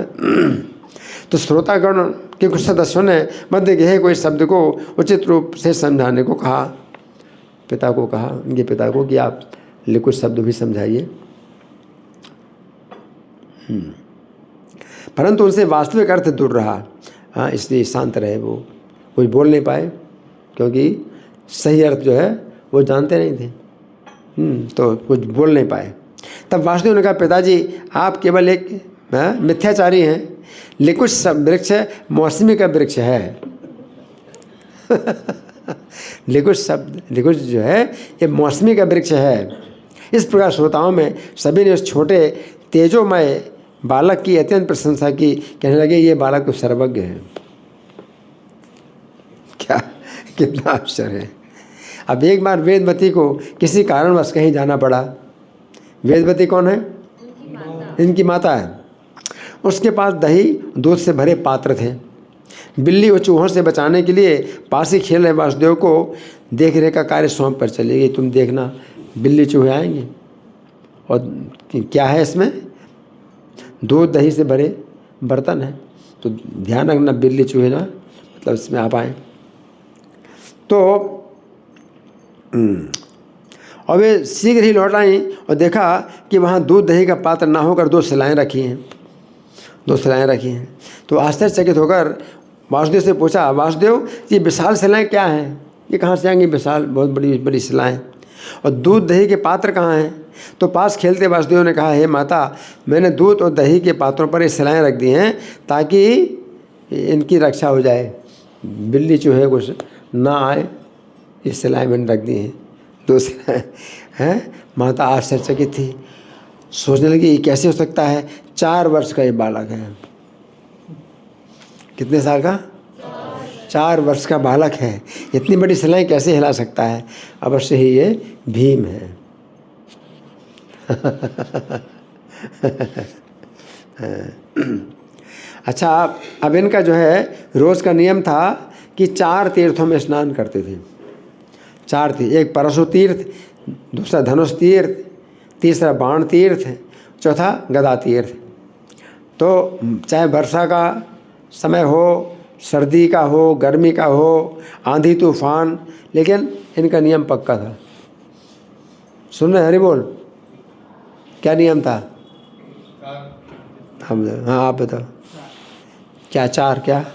तो श्रोतागण के कुछ सदस्यों ने मध्य के कोई शब्द को उचित रूप से समझाने को कहा। पिता को कहा, उनके पिता को, कि आप कुछ शब्द भी समझाइए। परंतु उनसे वास्तविक अर्थ दूर रहा। हाँ, इसलिए शांत रहे, वो कुछ बोल नहीं पाए, क्योंकि सही अर्थ जो है वो जानते नहीं थे। तो कुछ बोल नहीं पाए। तब वासुदेव ने कहा, पिताजी आप केवल एक मिथ्याचारी हैं। लिकुश वृक्ष मौसमी का वृक्ष है। लिकुश जो है ये मौसमी का वृक्ष है। इस प्रकार श्रोताओं में सभी ने उस छोटे तेजोमय बालक की अत्यंत प्रशंसा की। कहने लगे, ये बालक तो सर्वज्ञ है। क्या, कितना आश्चर्य है। अब एक बार वेदवती को किसी कारणवश कहीं जाना पड़ा। वेदवती कौन है? इनकी माता है। उसके पास दही दूध से भरे पात्र थे। बिल्ली और चूहों से बचाने के लिए पास ही खेल रहे वासुदेव को देख रेख का कार्य सौंप कर चली गई। तुम देखना, बिल्ली चूहे आएंगे। और क्या है इसमें? दूध दही से भरे बर्तन है, तो ध्यान रखना बिल्ली चूहे ना मतलब इसमें आप आए। तो और वे शीघ्र ही लौट आई और देखा कि वहाँ दूध दही का पात्र ना होकर 2 शिलाएँ रखी हैं। 2 शिलाएँ रखी हैं। तो आश्चर्यचकित होकर वासुदेव से पूछा, वासुदेव ये विशाल शिलाएँ क्या हैं? ये कहाँ से आएंगी विशाल, बहुत बड़ी बड़ी शिलाएँ? और दूध दही के पात्र कहाँ हैं? तो पास खेलते वासुदेव ने कहा, हे माता, मैंने दूध और दही के पात्रों पर ये शिलाएँ रख दी हैं ताकि इनकी रक्षा हो जाए, बिल्ली चूहे कुछ ना आए। ये शिलाएँ मैंने रख दी हैं, 2 शिलाएँ हैं। माता आश्चर्यचकित थी, सोचने लगी ये कैसे हो सकता है? 4 वर्ष का ये बालक है। कितने साल का? 4 वर्ष का बालक है, इतनी बड़ी शिलाएँ कैसे हिला सकता है? अवश्य ही ये भीम है। अच्छा, अब इनका जो है रोज़ का नियम था कि 4 तीर्थों में स्नान करते थे। 4 तीर्थ, एक परशु तीर्थ, दूसरा धनुष तीर्थ, तीसरा बाण तीर्थ, चौथा गदा तीर्थ। तो चाहे वर्षा का समय हो, सर्दी का हो, गर्मी का हो, आंधी तूफान, लेकिन इनका नियम पक्का था। सुन रहे हरि बोल? क्या नियम था? हाँ आप बताओ क्या? 4 क्या?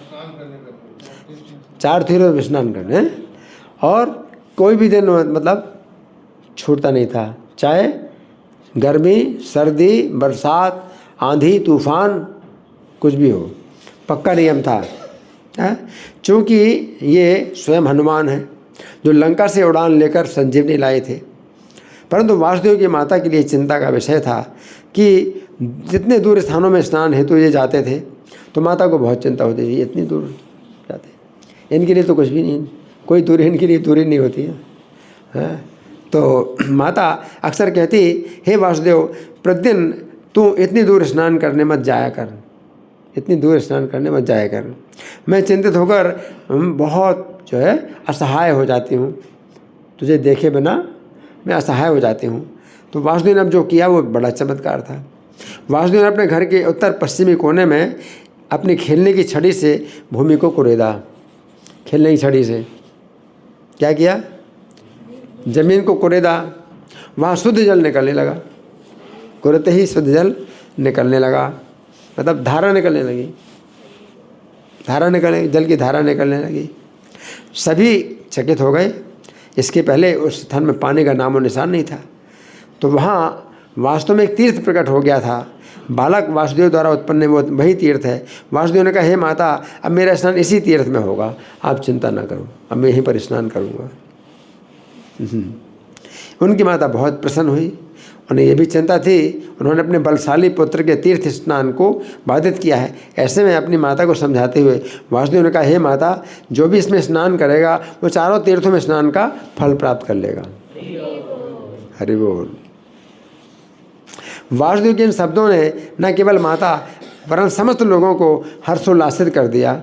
4 तीर्थों में स्नान करने, और कोई भी दिन मतलब छूटता नहीं था, चाहे गर्मी, सर्दी, बरसात, आंधी तूफान, कुछ भी हो, पक्का नियम था। चूँकि ये स्वयं हनुमान है जो लंका से उड़ान लेकर संजीवनी लाए थे। परंतु वासुदेव की माता के लिए चिंता का विषय था कि जितने दूर स्थानों में स्नान हेतु ये जाते थे तो माता को बहुत चिंता होती थी, इतनी दूर जाते, इनके लिए तो कुछ भी नहीं, कोई दूरी इनके लिए दूरी नहीं होती है। तो माता अक्सर कहती, हे वासुदेव, प्रतिदिन तू इतनी दूर स्नान करने मत जाया कर, इतनी दूर स्नान करने मत जाया कर। मैं चिंतित होकर बहुत जो है असहाय हो जाती हूँ, तुझे देखे बिना मैं असहाय हो जाती हूँ। तो वासुदेव ने अब जो किया वो बड़ा चमत्कार था। वासुदेव ने अपने घर के उत्तर पश्चिमी कोने में अपनी खेलने की छड़ी से भूमि को कुरेदा। खेलने की छड़ी से क्या किया? जमीन को कुरेदा। वहाँ शुद्ध जल निकलने लगा, कुरेते ही शुद्ध जल निकलने लगा, मतलब धारा निकलने लगी, धारा निकलने, जल की धारा निकलने लगी। सभी चकित हो गए। इसके पहले उस स्थान में पानी का नामो निशान नहीं था। तो वहाँ वास्तव में एक तीर्थ प्रकट हो गया था। बालक वासुदेव द्वारा उत्पन्न वो वही तीर्थ है। वासुदेव ने कहा, हे माता, अब मेरा स्नान इसी तीर्थ में होगा, आप चिंता ना करो, अब मैं यहीं पर स्नान करूँगा। उनकी माता बहुत प्रसन्न हुई। उन्हें यह भी चिंता थी, उन्होंने अपने बलशाली पुत्र के तीर्थ स्नान को बाधित किया है। ऐसे में अपनी माता को समझाते हुए वासुदेव ने कहा, हे माता, जो भी इसमें स्नान करेगा वो 4 तीर्थों में स्नान का फल प्राप्त कर लेगा। हरि बोल। वासुदेव के इन शब्दों ने न केवल माता वरन समस्त लोगों को हर्षोल्लासित कर दिया।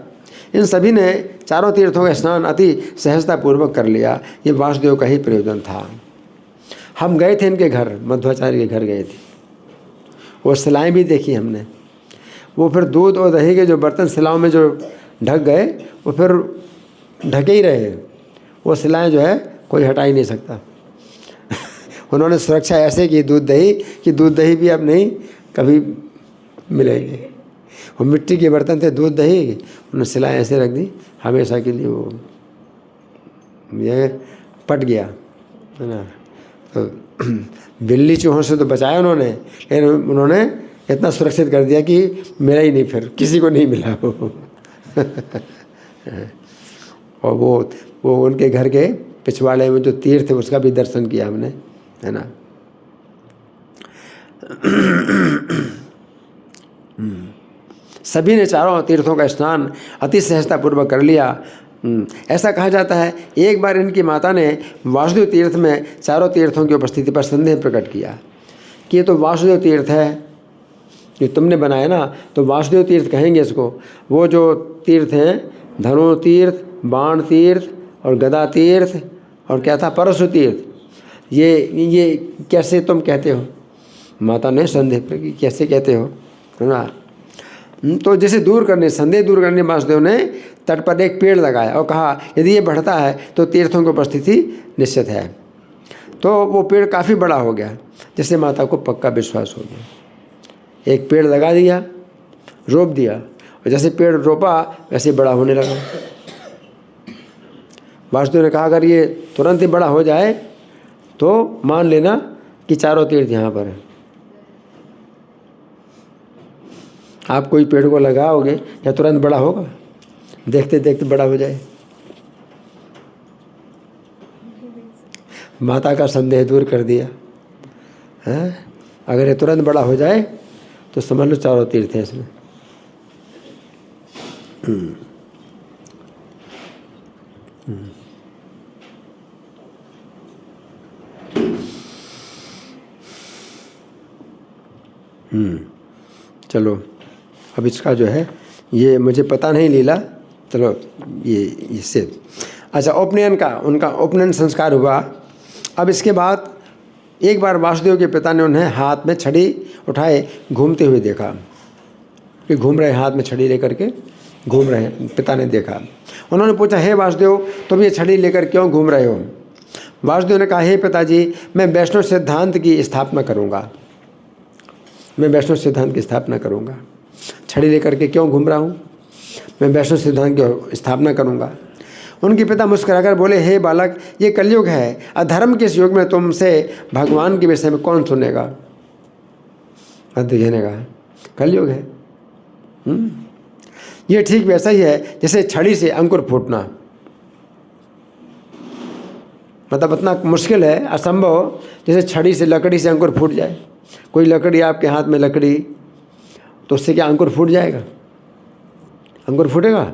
इन सभी ने 4 तीर्थों का स्नान अति सहजतापूर्वक कर लिया। ये वासुदेव का ही प्रयोजन था। हम गए थे इनके घर, मध्वाचार्य के घर गए थे, वो शिलाएँ भी देखी हमने। वो फिर दूध और दही के जो बर्तन शिलाओं में जो ढक गए वो फिर ढके ही रहे। वो शिलाएँ जो है कोई हटा ही नहीं सकता। उन्होंने सुरक्षा ऐसे की दूध दही कि दूध दही भी अब नहीं कभी मिलेगी। वो मिट्टी के बर्तन थे, दूध दही, उन्होंने शिलाएँ ऐसे रख दी हमेशा के लिए, वो ये पट गया, है ना। तो बिल्ली चूहों से तो बचाया उन्होंने, लेकिन उन्होंने इतना सुरक्षित कर दिया कि मिला ही नहीं, फिर किसी को नहीं मिला वो। और वो उनके घर के पिछवाड़े में जो तीर्थ है उसका भी दर्शन किया हमने, है ना। सभी ने चारों तीर्थों का स्नान अति सहजतापूर्वक कर लिया। ऐसा कहा जाता है एक बार इनकी माता ने वासुदेव तीर्थ में चारों तीर्थों की उपस्थिति पर संदेह प्रकट किया कि ये तो वासुदेव तीर्थ है जो तुमने बनाया ना, तो वासुदेव तीर्थ कहेंगे इसको। वो जो तीर्थ हैं धनु तीर्थ, बाण तीर्थ और गदा तीर्थ और क्या था परशु तीर्थ, ये कैसे तुम कहते हो? माता ने संदेह प्रकट की, कैसे कहते हो, है ना। तो जैसे संदेह दूर करने वासुदेव ने तट पर एक पेड़ लगाया और कहा यदि ये बढ़ता है तो तीर्थों की उपस्थिति निश्चित है। तो वो पेड़ काफ़ी बड़ा हो गया, जिससे माता को पक्का विश्वास हो गया। एक पेड़ लगा दिया, रोप दिया, और जैसे पेड़ रोपा वैसे बड़ा होने लगा। वासुदेव ने कहा अगर ये तुरंत ही बड़ा हो जाए तो मान लेना कि चारों तीर्थ यहाँ पर है। आप कोई पेड़ को लगाओगे क्या तुरंत बड़ा होगा? देखते देखते बड़ा हो जाए। माता का संदेह दूर कर दिया है। अगर ये तुरंत बड़ा हो जाए तो समझ लो चारों तीर्थ हैं इसमें। चलो अब इसका जो है ये मुझे पता नहीं लीला, चलो ये इससे अच्छा उनका उपनयन संस्कार हुआ। अब इसके बाद एक बार वासुदेव के पिता ने उन्हें हाथ में छड़ी उठाए घूमते हुए देखा कि घूम रहे, हाथ में छड़ी लेकर के घूम रहे। पिता ने देखा, उन्होंने पूछा हे वासुदेव तुम ये छड़ी लेकर क्यों घूम रहे हो? वासुदेव ने कहा हे पिताजी मैं वैष्णव सिद्धांत की स्थापना करूँगा, मैं वैष्णव सिद्धांत की स्थापना करूँगा। छड़ी लेकर के क्यों घूम रहा हूँ? मैं वैष्णव सिद्धांत की स्थापना करूँगा। उनके पिता मुस्कुराकर बोले हे बालक ये कलयुग है, अधर्म के इस युग में तुमसे भगवान के विषय में कौन सुनेगा? अध्ययन ने कहा कलयुग है। ये ठीक वैसा ही है जैसे छड़ी से अंकुर फूटना, मतलब इतना मुश्किल है, असंभव, जैसे छड़ी से लकड़ी से अंकुर फूट जाए। कोई लकड़ी आपके हाथ में लकड़ी, तो उससे क्या अंकुर फूट जाएगा? अंकुर फूटेगा?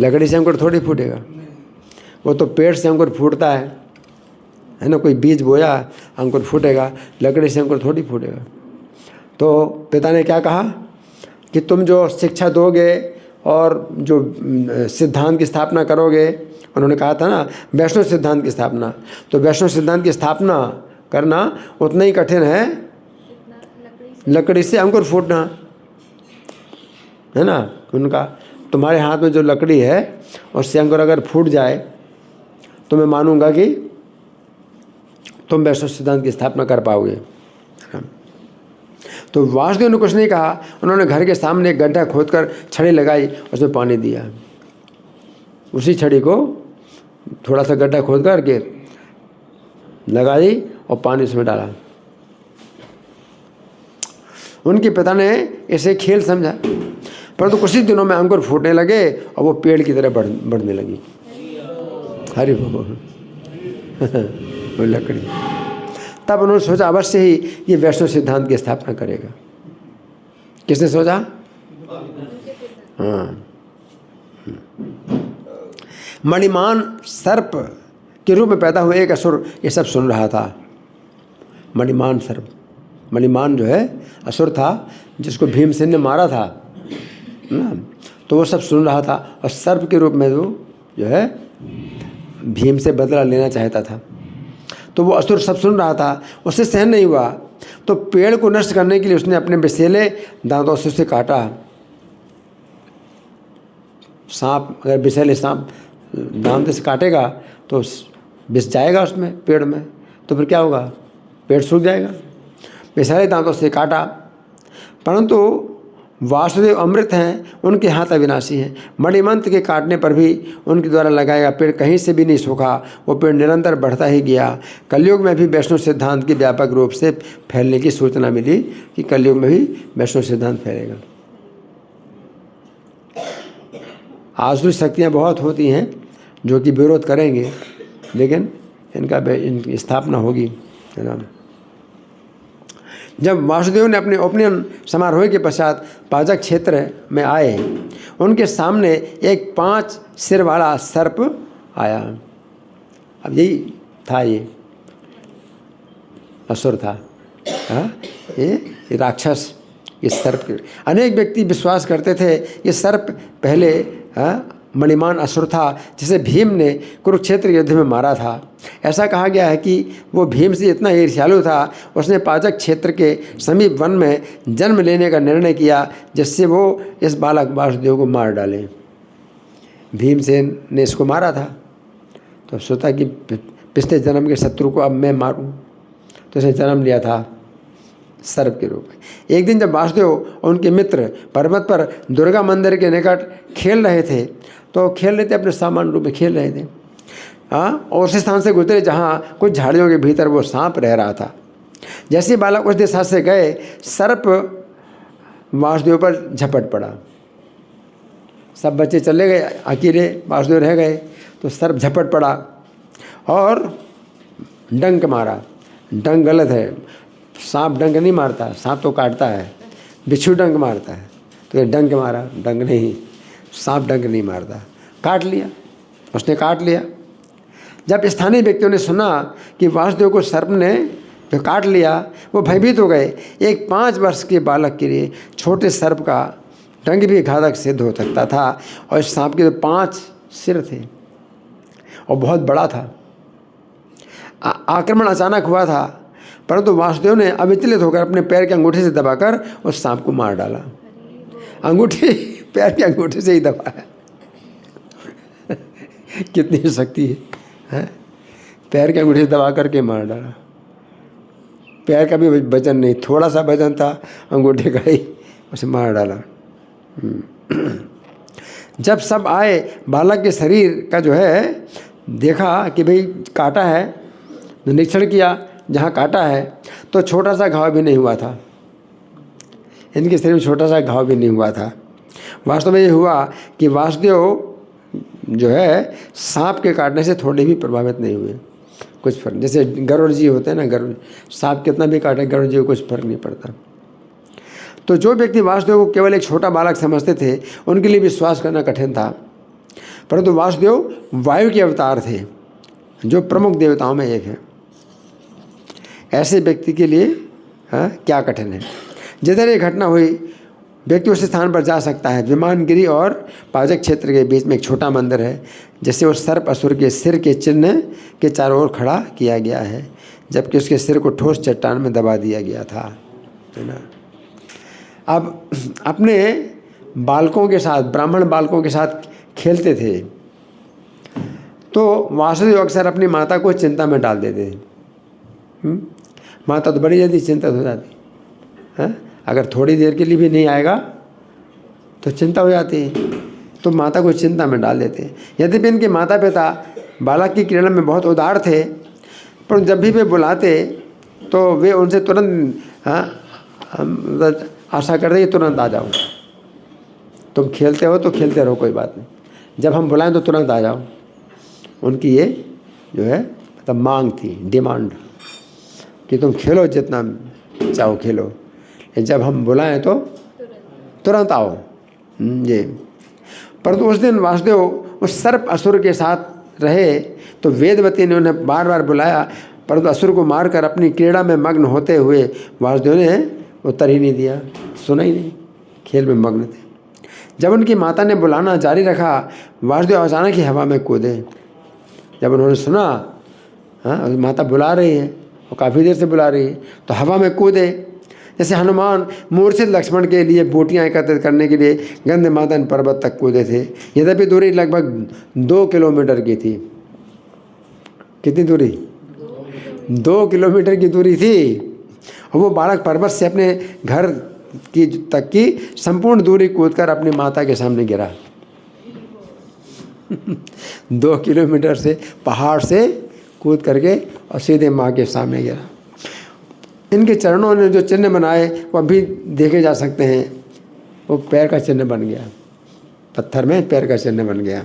लकड़ी से अंकुर थोड़ी फूटेगा। वो तो पेड़ से अंकुर फूटता है ना। कोई बीज बोया अंकुर फूटेगा, लकड़ी से अंकुर थोड़ी फूटेगा। तो पिता ने क्या कहा कि तुम जो शिक्षा दोगे और जो सिद्धांत की स्थापना करोगे, उन्होंने कहा था ना वैष्णव सिद्धांत की स्थापना, तो वैष्णव सिद्धांत की स्थापना करना उतना ही कठिन है लकड़ी से अंकुर फूटना, है ना। उनका तुम्हारे हाथ में जो लकड़ी है उससे अंकुर अगर फूट जाए तो मैं मानूंगा कि तुम वैष्णव सिद्धांत की स्थापना कर पाओगे। तो वासुदेव ने कुछ नहीं कहा, उन्होंने घर के सामने एक गड्ढा खोदकर छड़ी लगाई, उसमें पानी दिया। उसी छड़ी को थोड़ा सा गड्ढा खोद करके लगा दी और पानी उसमें डाला। उनके पिता ने इसे खेल समझा, परंतु कुछ ही दिनों में अंकुर फूटने लगे और वो पेड़ की तरह बढ़ने लगी। हरि बोल। वो लकड़ी। तब उन्होंने सोचा अवश्य ही ये वैष्णव सिद्धांत की स्थापना करेगा। किसने सोचा? हाँ। मणिमान सर्प के रूप में पैदा हुए एक असुर ये सब सुन रहा था। मणिमान सर्प, मणिमान जो है असुर था जिसको भीमसेन ने मारा था ना, तो वो सब सुन रहा था और सर्प के रूप में वो जो है भीम से बदला लेना चाहता था। तो वो असुर सब सुन रहा था, उससे सहन नहीं हुआ तो पेड़ को नष्ट करने के लिए उसने अपने विषैले दांतों से उसे काटा। सांप अगर विषैले सांप दांत से काटेगा तो विष जाएगा उसमें, पेड़ में, तो फिर क्या होगा, पेड़ सूख जाएगा। विषैले दांतों से काटा, परंतु वासुदेव अमृत हैं, उनके हाथ अविनाशी हैं। मणिमंत के काटने पर भी उनके द्वारा लगाया गया पेड़ कहीं से भी नहीं सूखा, वो पेड़ निरंतर बढ़ता ही गया। कलयुग में भी वैष्णव सिद्धांत की व्यापक रूप से फैलने की सूचना मिली कि कलयुग में भी वैष्णव सिद्धांत फैलेगा। आसुरी शक्तियाँ बहुत होती हैं जो कि विरोध करेंगे, लेकिन इनकी स्थापना होगी, है ना। जब वासुदेव ने अपने उपनयन समारोह के पश्चात पाजक क्षेत्र में आए, उनके सामने एक 5 सिर वाला सर्प आया। अब यही था, ये असुर था, ये राक्षस, इस सर्प के अनेक व्यक्ति विश्वास करते थे ये सर्प पहले मणिमान असुर था जिसे भीम ने कुरुक्षेत्र युद्ध में मारा था। ऐसा कहा गया है कि वो भीम से इतना ईर्ष्यालु था, उसने पाजक क्षेत्र के समीप वन में जन्म लेने का निर्णय किया, जिससे वो इस बालक वासुदेव को मार डाले। भीमसेन ने इसको मारा था, तो सोचा कि पिछले जन्म के शत्रु को अब मैं मारूं, तो इसने जन्म लिया था सर्प के रूप में। एक दिन जब वासुदेव और उनके मित्र पर्वत पर दुर्गा मंदिर के निकट खेल रहे थे, तो खेल रहे थे अपने सामान्य रूप में खेल रहे थे, और उस स्थान से गुजरे जहाँ कुछ झाड़ियों के भीतर वो सांप रह रहा था। जैसे बालक उस दिशा से गए, सर्प वासुदेव पर झपट पड़ा। सब बच्चे चले गए, अकेले वासुदेव रह गए, तो सर्प झपट पड़ा और डंक मारा। डंक गलत है, सांप डंक नहीं मारता, सांप तो काटता है, बिच्छू डंक मारता है, तो ये डंक मारा, डंक नहीं, सांप डंक नहीं मारता। काट लिया, उसने काट लिया। जब स्थानीय व्यक्तियों ने सुना कि वासुदेव को सर्प ने जो काट लिया, वो भयभीत हो गए। एक 5 वर्ष के बालक के लिए छोटे सर्प का डंक भी घातक सिद्ध हो सकता था, और इस सांप के 5 सिर थे और बहुत बड़ा था। आक्रमण अचानक हुआ था, परंतु वासुदेव ने अविचलित होकर अपने पैर के अंगूठे से दबाकर उस सांप को मार डाला। अंगूठे, पैर के अंगूठे से ही दबाया। कितनी शक्ति है, पैर के अंगूठे से दबा करके मार डाला। पैर का भी वजन नहीं, थोड़ा सा वजन था अंगूठे का ही, उसे मार डाला। जब सब आए, बालक के शरीर का जो है देखा कि भाई काटा है, निरीक्षण किया जहाँ काटा है, तो छोटा सा घाव भी नहीं हुआ था। इनके शरीर में छोटा सा घाव भी नहीं हुआ था। वास्तव में ये हुआ कि वासुदेव जो है सांप के काटने से थोड़े भी प्रभावित नहीं हुए, कुछ फर्क। जैसे गरुड़ जी होते हैं ना, गरुड़, सांप कितना भी काटे गरुड़ जी को कुछ फर्क नहीं पड़ता। तो जो व्यक्ति वासुदेव को केवल एक छोटा बालक समझते थे, उनके लिए विश्वास करना कठिन था। परंतु वासुदेव वायु के अवतार थे, जो प्रमुख देवताओं में एक है। ऐसे व्यक्ति के लिए क्या कठिन है। जिधर ये घटना हुई, व्यक्ति उस स्थान पर जा सकता है। विमानगिरी और पाजक क्षेत्र के बीच में एक छोटा मंदिर है, जिसे उस सर्प असुर के सिर के चिन्ह के चारों ओर खड़ा किया गया है, जबकि उसके सिर को ठोस चट्टान में दबा दिया गया था, है ना। अब अपने बालकों के साथ, ब्राह्मण बालकों के साथ खेलते थे, तो वासुदेव अक्सर अपनी माता को चिंता में डाल देते थे। माता तो बड़ी जल्दी चिंतित हो जाती है, अगर थोड़ी देर के लिए भी नहीं आएगा तो चिंता हो जाती है, तो माता को चिंता में डाल देते हैं। यद्यपि इनके माता पिता बालक की क्रीड़ा में बहुत उदार थे, पर जब भी वे बुलाते तो वे उनसे तुरंत आशा करते कि तुरंत आ जाओ, तुम खेलते हो तो खेलते रहो, कोई बात नहीं, जब हम बुलाएं तो तुरंत आ जाओ। उनकी ये जो है मतलब मांग थी, डिमांड, कि तुम खेलो जितना चाहो खेलो, जब हम बुलाएं तो तुरंत आओ। ये परंतु उस दिन वासुदेव उस सर्प असुर के साथ रहे, तो वेदवती ने उन्हें बार बार बुलाया, परंतु असुर को मारकर अपनी क्रीड़ा में मग्न होते हुए वासुदेव ने उत्तर ही नहीं दिया, सुना ही नहीं, खेल में मग्न थे। जब उनकी माता ने बुलाना जारी रखा, वासुदेव अचानक ही हवा में कूदे। जब उन्होंने सुना माता बुला रही है, वो काफ़ी देर से बुला रही है, तो हवा में कूदे। जैसे हनुमान मूर्छित लक्ष्मण के लिए बूटियाँ एकत्रित करने के लिए गंधमादन पर्वत तक कूदे थे। यद्यपि दूरी लगभग 2 किलोमीटर की थी। कितनी दूरी? 2 किलोमीटर की दूरी थी। और वो बालक पर्वत से अपने घर की तक की संपूर्ण दूरी कूदकर अपनी माता के सामने गिरा। 2 किलोमीटर से पहाड़ से कूद करके और सीधे माँ के सामने गिरा। इनके चरणों ने जो चिन्ह बनाए वो अभी देखे जा सकते हैं। वो पैर का चिन्ह बन गया, पत्थर में पैर का चिन्ह बन गया।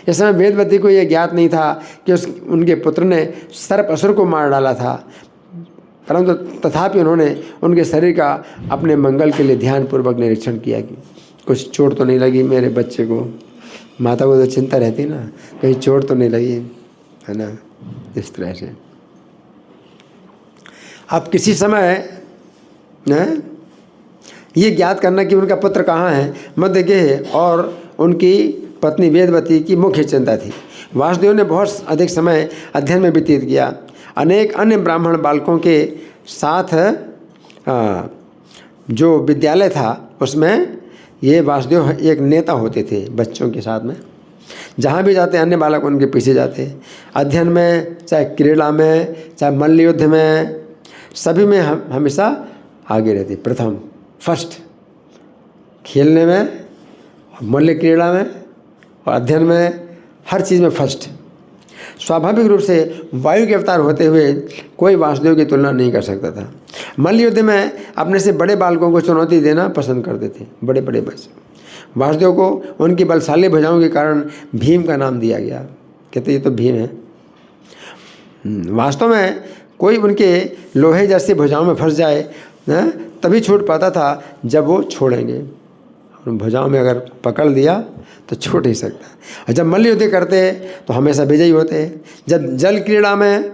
इस समय वेदवती को यह ज्ञात नहीं था कि उनके पुत्र ने सर्प असुर को मार डाला था, परंतु तथापि उन्होंने उनके शरीर का अपने मंगल के लिए ध्यानपूर्वक निरीक्षण किया कि कुछ चोट तो नहीं लगी मेरे बच्चे को। माता को तो चिंता रहती ना, कहीं चोट तो नहीं लगी, है ना। इस तरह से अब किसी समय ये ज्ञात करना कि उनका पुत्र कहाँ है मध्य गेह और उनकी पत्नी वेदवती की मुख्य चिंता थी। वासुदेव ने बहुत अधिक समय अध्ययन में व्यतीत किया। अनेक अन्य ब्राह्मण बालकों के साथ जो विद्यालय था उसमें ये वासुदेव एक नेता होते थे बच्चों के साथ में। जहाँ भी जाते अन्य बालक उनके पीछे जाते। अध्ययन में, चाहे क्रीड़ा में, चाहे मल्ल युद्ध में, सभी में हमेशा आगे रहते, प्रथम, फर्स्ट। खेलने में, मल्ल क्रीड़ा में और अध्ययन में, हर चीज़ में फर्स्ट। स्वाभाविक रूप से वायु के अवतार होते हुए कोई वासुदेव की तुलना नहीं कर सकता था। मल्ल युद्ध में अपने से बड़े बालकों को चुनौती देना पसंद करते थे, बड़े बड़े बच्चे। वासुदेव को उनकी बलशाली भुजाओं के कारण भीम का नाम दिया गया। कहते ये तो भीम है। वास्तव में कोई उनके लोहे जैसी भुजाओं में फंस जाए तभी छूट पाता था जब वो छोड़ेंगे। भुजाओं में अगर पकड़ लिया तो छूट नहीं सकता। और जब मल्ल युद्ध करते तो हमेशा विजयी होते। जब जल क्रीड़ा में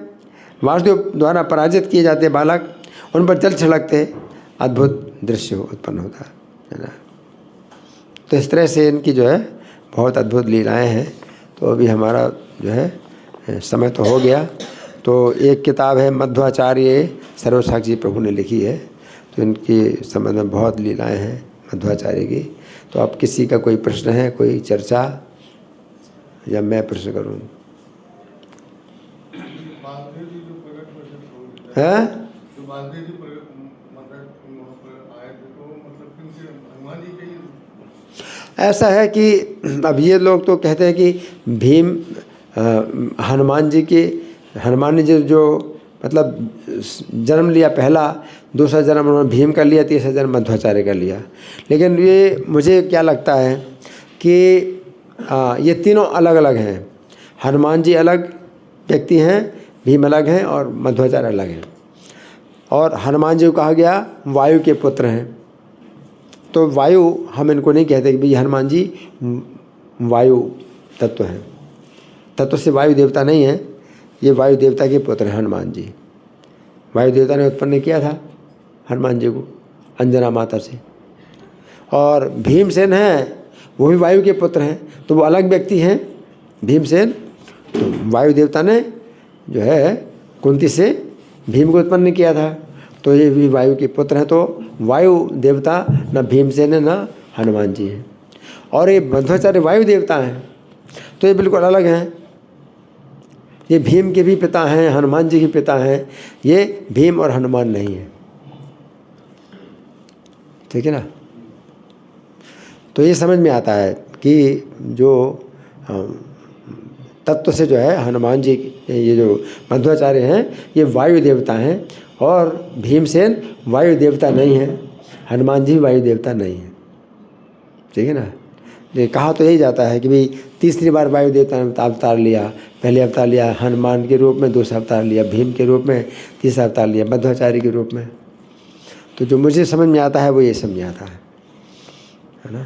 वासुदेव द्वारा पराजित किए जाते बालक उन पर जल छिड़कते, अद्भुत दृश्य उत्पन्न होता है ना। तो इस तरह से इनकी जो है बहुत अद्भुत लीलाएं हैं। तो अभी हमारा जो है समय तो हो गया। तो एक किताब है मध्वाचार्य सर्वसाक्षी प्रभु ने लिखी है, तो इनके संबंध में बहुत लीलाएं हैं मध्वाचार्य की। तो अब किसी का कोई प्रश्न है, कोई चर्चा, या मैं प्रश्न करूँ? है ऐसा है कि अब ये लोग तो कहते हैं कि भीम हनुमान जी के, हनुमान ने जो मतलब जन्म लिया पहला, दूसरा जन्म उन्होंने भीम का लिया, तीसरा जन्म मध्वाचार्य का लिया। लेकिन ये मुझे क्या लगता है कि ये तीनों अलग अलग हैं। हनुमान जी अलग व्यक्ति हैं, भीम अलग हैं और मध्वाचार्य अलग हैं। और हनुमान जी को कहा गया वायु के पुत्र हैं। तो वायु, हम इनको नहीं कहते कि भाई हनुमान जी वायु तत्व हैं। तत्व से वायु देवता नहीं है, ये वायु देवता के पुत्र हैं हनुमान जी। वायु देवता ने उत्पन्न किया था हनुमान जी को अंजना माता से। और भीमसेन हैं, वो भी वायु के पुत्र हैं, तो वो अलग व्यक्ति हैं भीमसेन। तो वायु देवता ने जो है कुंती से भीम को उत्पन्न किया था, तो ये भी वायु के पुत्र हैं। तो वायु देवता न भीमसेन है न हनुमान जी हैं। और ये मध्वाचार्य वायु देवता हैं, तो ये बिल्कुल अलग हैं। ये भीम के भी पिता हैं, हनुमान जी के पिता हैं। ये भीम और हनुमान नहीं है, ठीक है ना। तो ये समझ में आता है कि जो तत्व से जो है हनुमान जी, ये जो मध्वाचार्य हैं ये वायु देवता हैं, और भीमसेन वायु देवता नहीं है, हनुमान जी वायु देवता नहीं है, ठीक है ना। ये कहा तो यही जाता है कि भाई तीसरी बार वायु देवता ने अवतार लिया। पहले अवतार लिया हनुमान के रूप में, दूसरा अवतार लिया भीम के रूप में, तीसरा अवतार लिया मध्वाचार्य के रूप में। तो जो मुझे समझ में आता है वो ये समझ में आता है ना।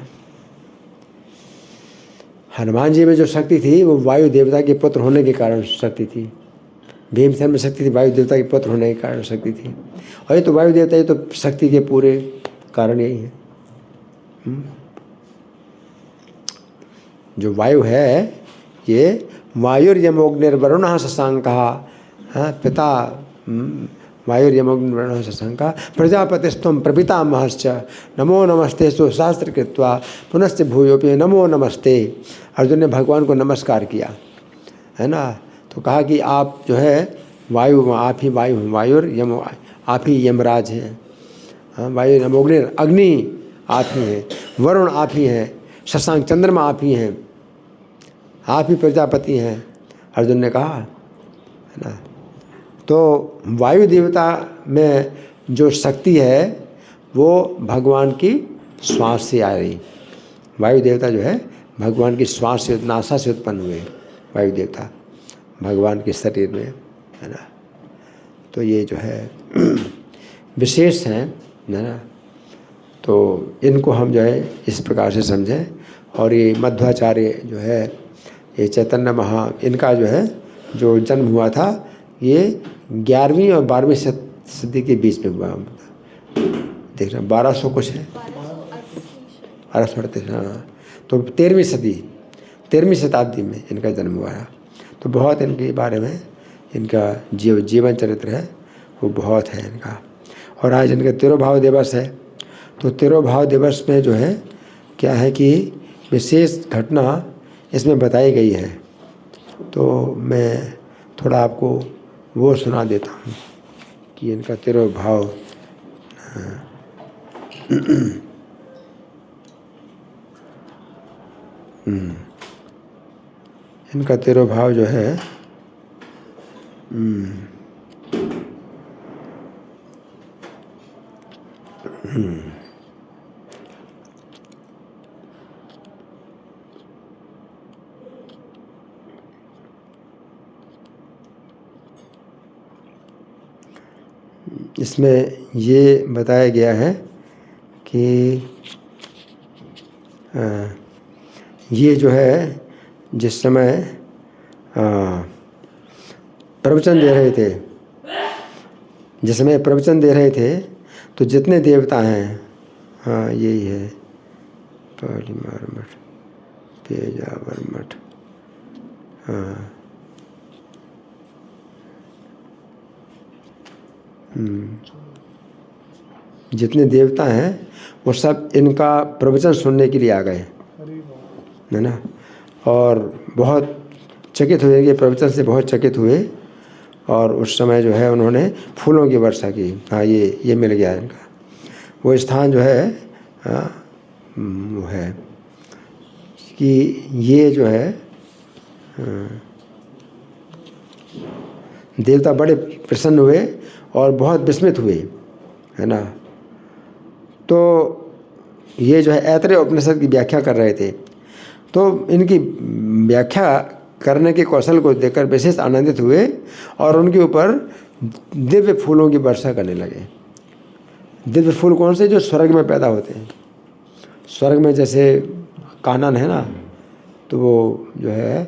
हनुमान जी में जो शक्ति थी वो वायु देवता के पुत्र होने के कारण शक्ति थी। भीमसेन में शक्ति थी वायु देवता के पुत्र होने के कारण शक्ति थी। और ये तो वायु देवता, ये तो शक्ति के पूरे कारण यही है। जो वायु है ये वायुर्यमोग्निर्वरुणः शशांकः पिता वायुर्यमोऽग्निर्वरुणः शशांका प्रजापतिस्त्वं प्रपितामहश्च नमो नमस्ते सो शास्त्र कृत्वा पुनश्च भूयोपि नमो नमस्ते। अर्जुन ने भगवान को नमस्कार किया, है ना। तो कहा कि आप जो है वायु, आप ही वायु हैं, वायुर्यम आप ही यमराज हैं, वायु यमोग्निर अग्नि आप ही हैं, वरुण आप ही हैं, शशांक चंद्रमा आप ही हैं, आप ही प्रजापति हैं। अर्जुन ने कहा, है ना। तो वायु देवता में जो शक्ति है वो भगवान की श्वास से आ रही। वायु देवता जो है भगवान की श्वास से, नासा से उत्पन्न हुए वायु देवता भगवान के शरीर में, है ना। तो ये जो है विशेष हैं, है ना। तो इनको हम जो है इस प्रकार से समझें। और ये मध्वाचार्य जो है, ये चैतन्य इनका जो है जो जन्म हुआ था ये 11वीं और 12वीं सदी के बीच में हुआ। देखना 1200 कुछ है, 1238, हाँ। तो 13वीं शताब्दी में इनका जन्म हुआ है। तो बहुत इनके बारे में इनका जीवन चरित्र है वो बहुत है इनका। और आज इनका तिरुभाव दिवस है। तो तिरुभाव दिवस में जो है क्या है कि विशेष घटना इसमें बताई गई है। तो मैं थोड़ा आपको वो सुना देता हूँ कि इनका तिरुभाव इनका तिरुभाव जो है इसमें ये बताया गया है कि ये जो है जिस समय प्रवचन दे रहे थे, तो जितने देवता हैं, हाँ यही है, पालीमार मठ, पेजावर मठ, हाँ जितने देवता हैं वो सब इनका प्रवचन सुनने के लिए आ गए, है ना। और बहुत चकित हुए, इनके प्रवचन से बहुत चकित हुए। और उस समय जो है उन्होंने फूलों की वर्षा की। हाँ ये मिल गया इनका वो स्थान जो है, वो है कि ये जो है देवता बड़े प्रसन्न हुए और बहुत विस्मित हुए, है ना। तो ये जो है ऐतरेय उपनिषद की व्याख्या कर रहे थे। तो इनकी व्याख्या करने के कौशल को देखकर विशेष आनंदित हुए और उनके ऊपर दिव्य फूलों की वर्षा करने लगे। दिव्य फूल कौन से? जो स्वर्ग में पैदा होते हैं। स्वर्ग में जैसे कानन है ना, तो वो जो है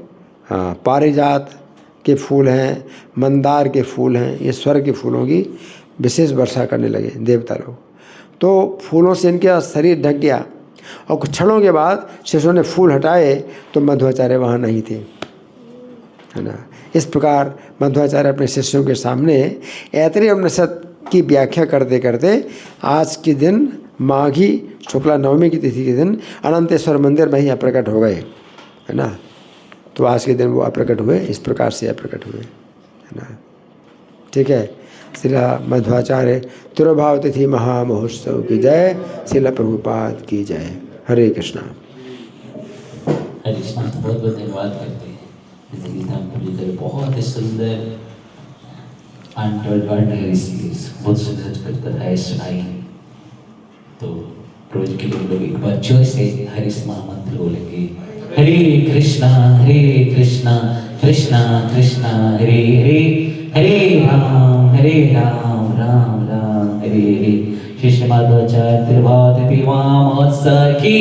पारिजात के फूल हैं, मंदार के फूल हैं, ये स्वर्ग के फूलों की विशेष वर्षा करने लगे देवता लोग। तो फूलों से इनका शरीर ढक गया और कुछ क्षणों के बाद शिष्यों ने फूल हटाए तो मध्वाचार्य वहाँ नहीं थे, है ना। इस प्रकार मध्वाचार्य अपने शिष्यों के सामने ऐतरेय उपनिषद की व्याख्या करते करते आज के दिन माघी शुक्ला नवमी की तिथि के दिन अनंतेश्वर मंदिर में ही अप्रकट हो गए, है ना। तो आज के दिन वो अप्रकट हुए, इस प्रकार से अप्रकट हुए, है ना। ठीक है। श्रीला मध्वाचार्य तिरुभाव तिथि महामहोत्सव की जय। श्रीला प्रभुपाद की जय। हरे कृष्णा।
हरे कृष्णा। बहुत बहुत धन्यवाद करते हैं बहुत ही सुंदर बहुत सुंदर कथाएं सुनाई। तो रोज के लिए लोग एक बार जोर से हरिस महामंत्र बोलेंगे। हरे कृष्णा कृष्णा कृष्णा हरे हरे, हरे राम राम राम हरे हरे। श्री माधवाचार्य तिरुभाव तिथि महामहोत्सव की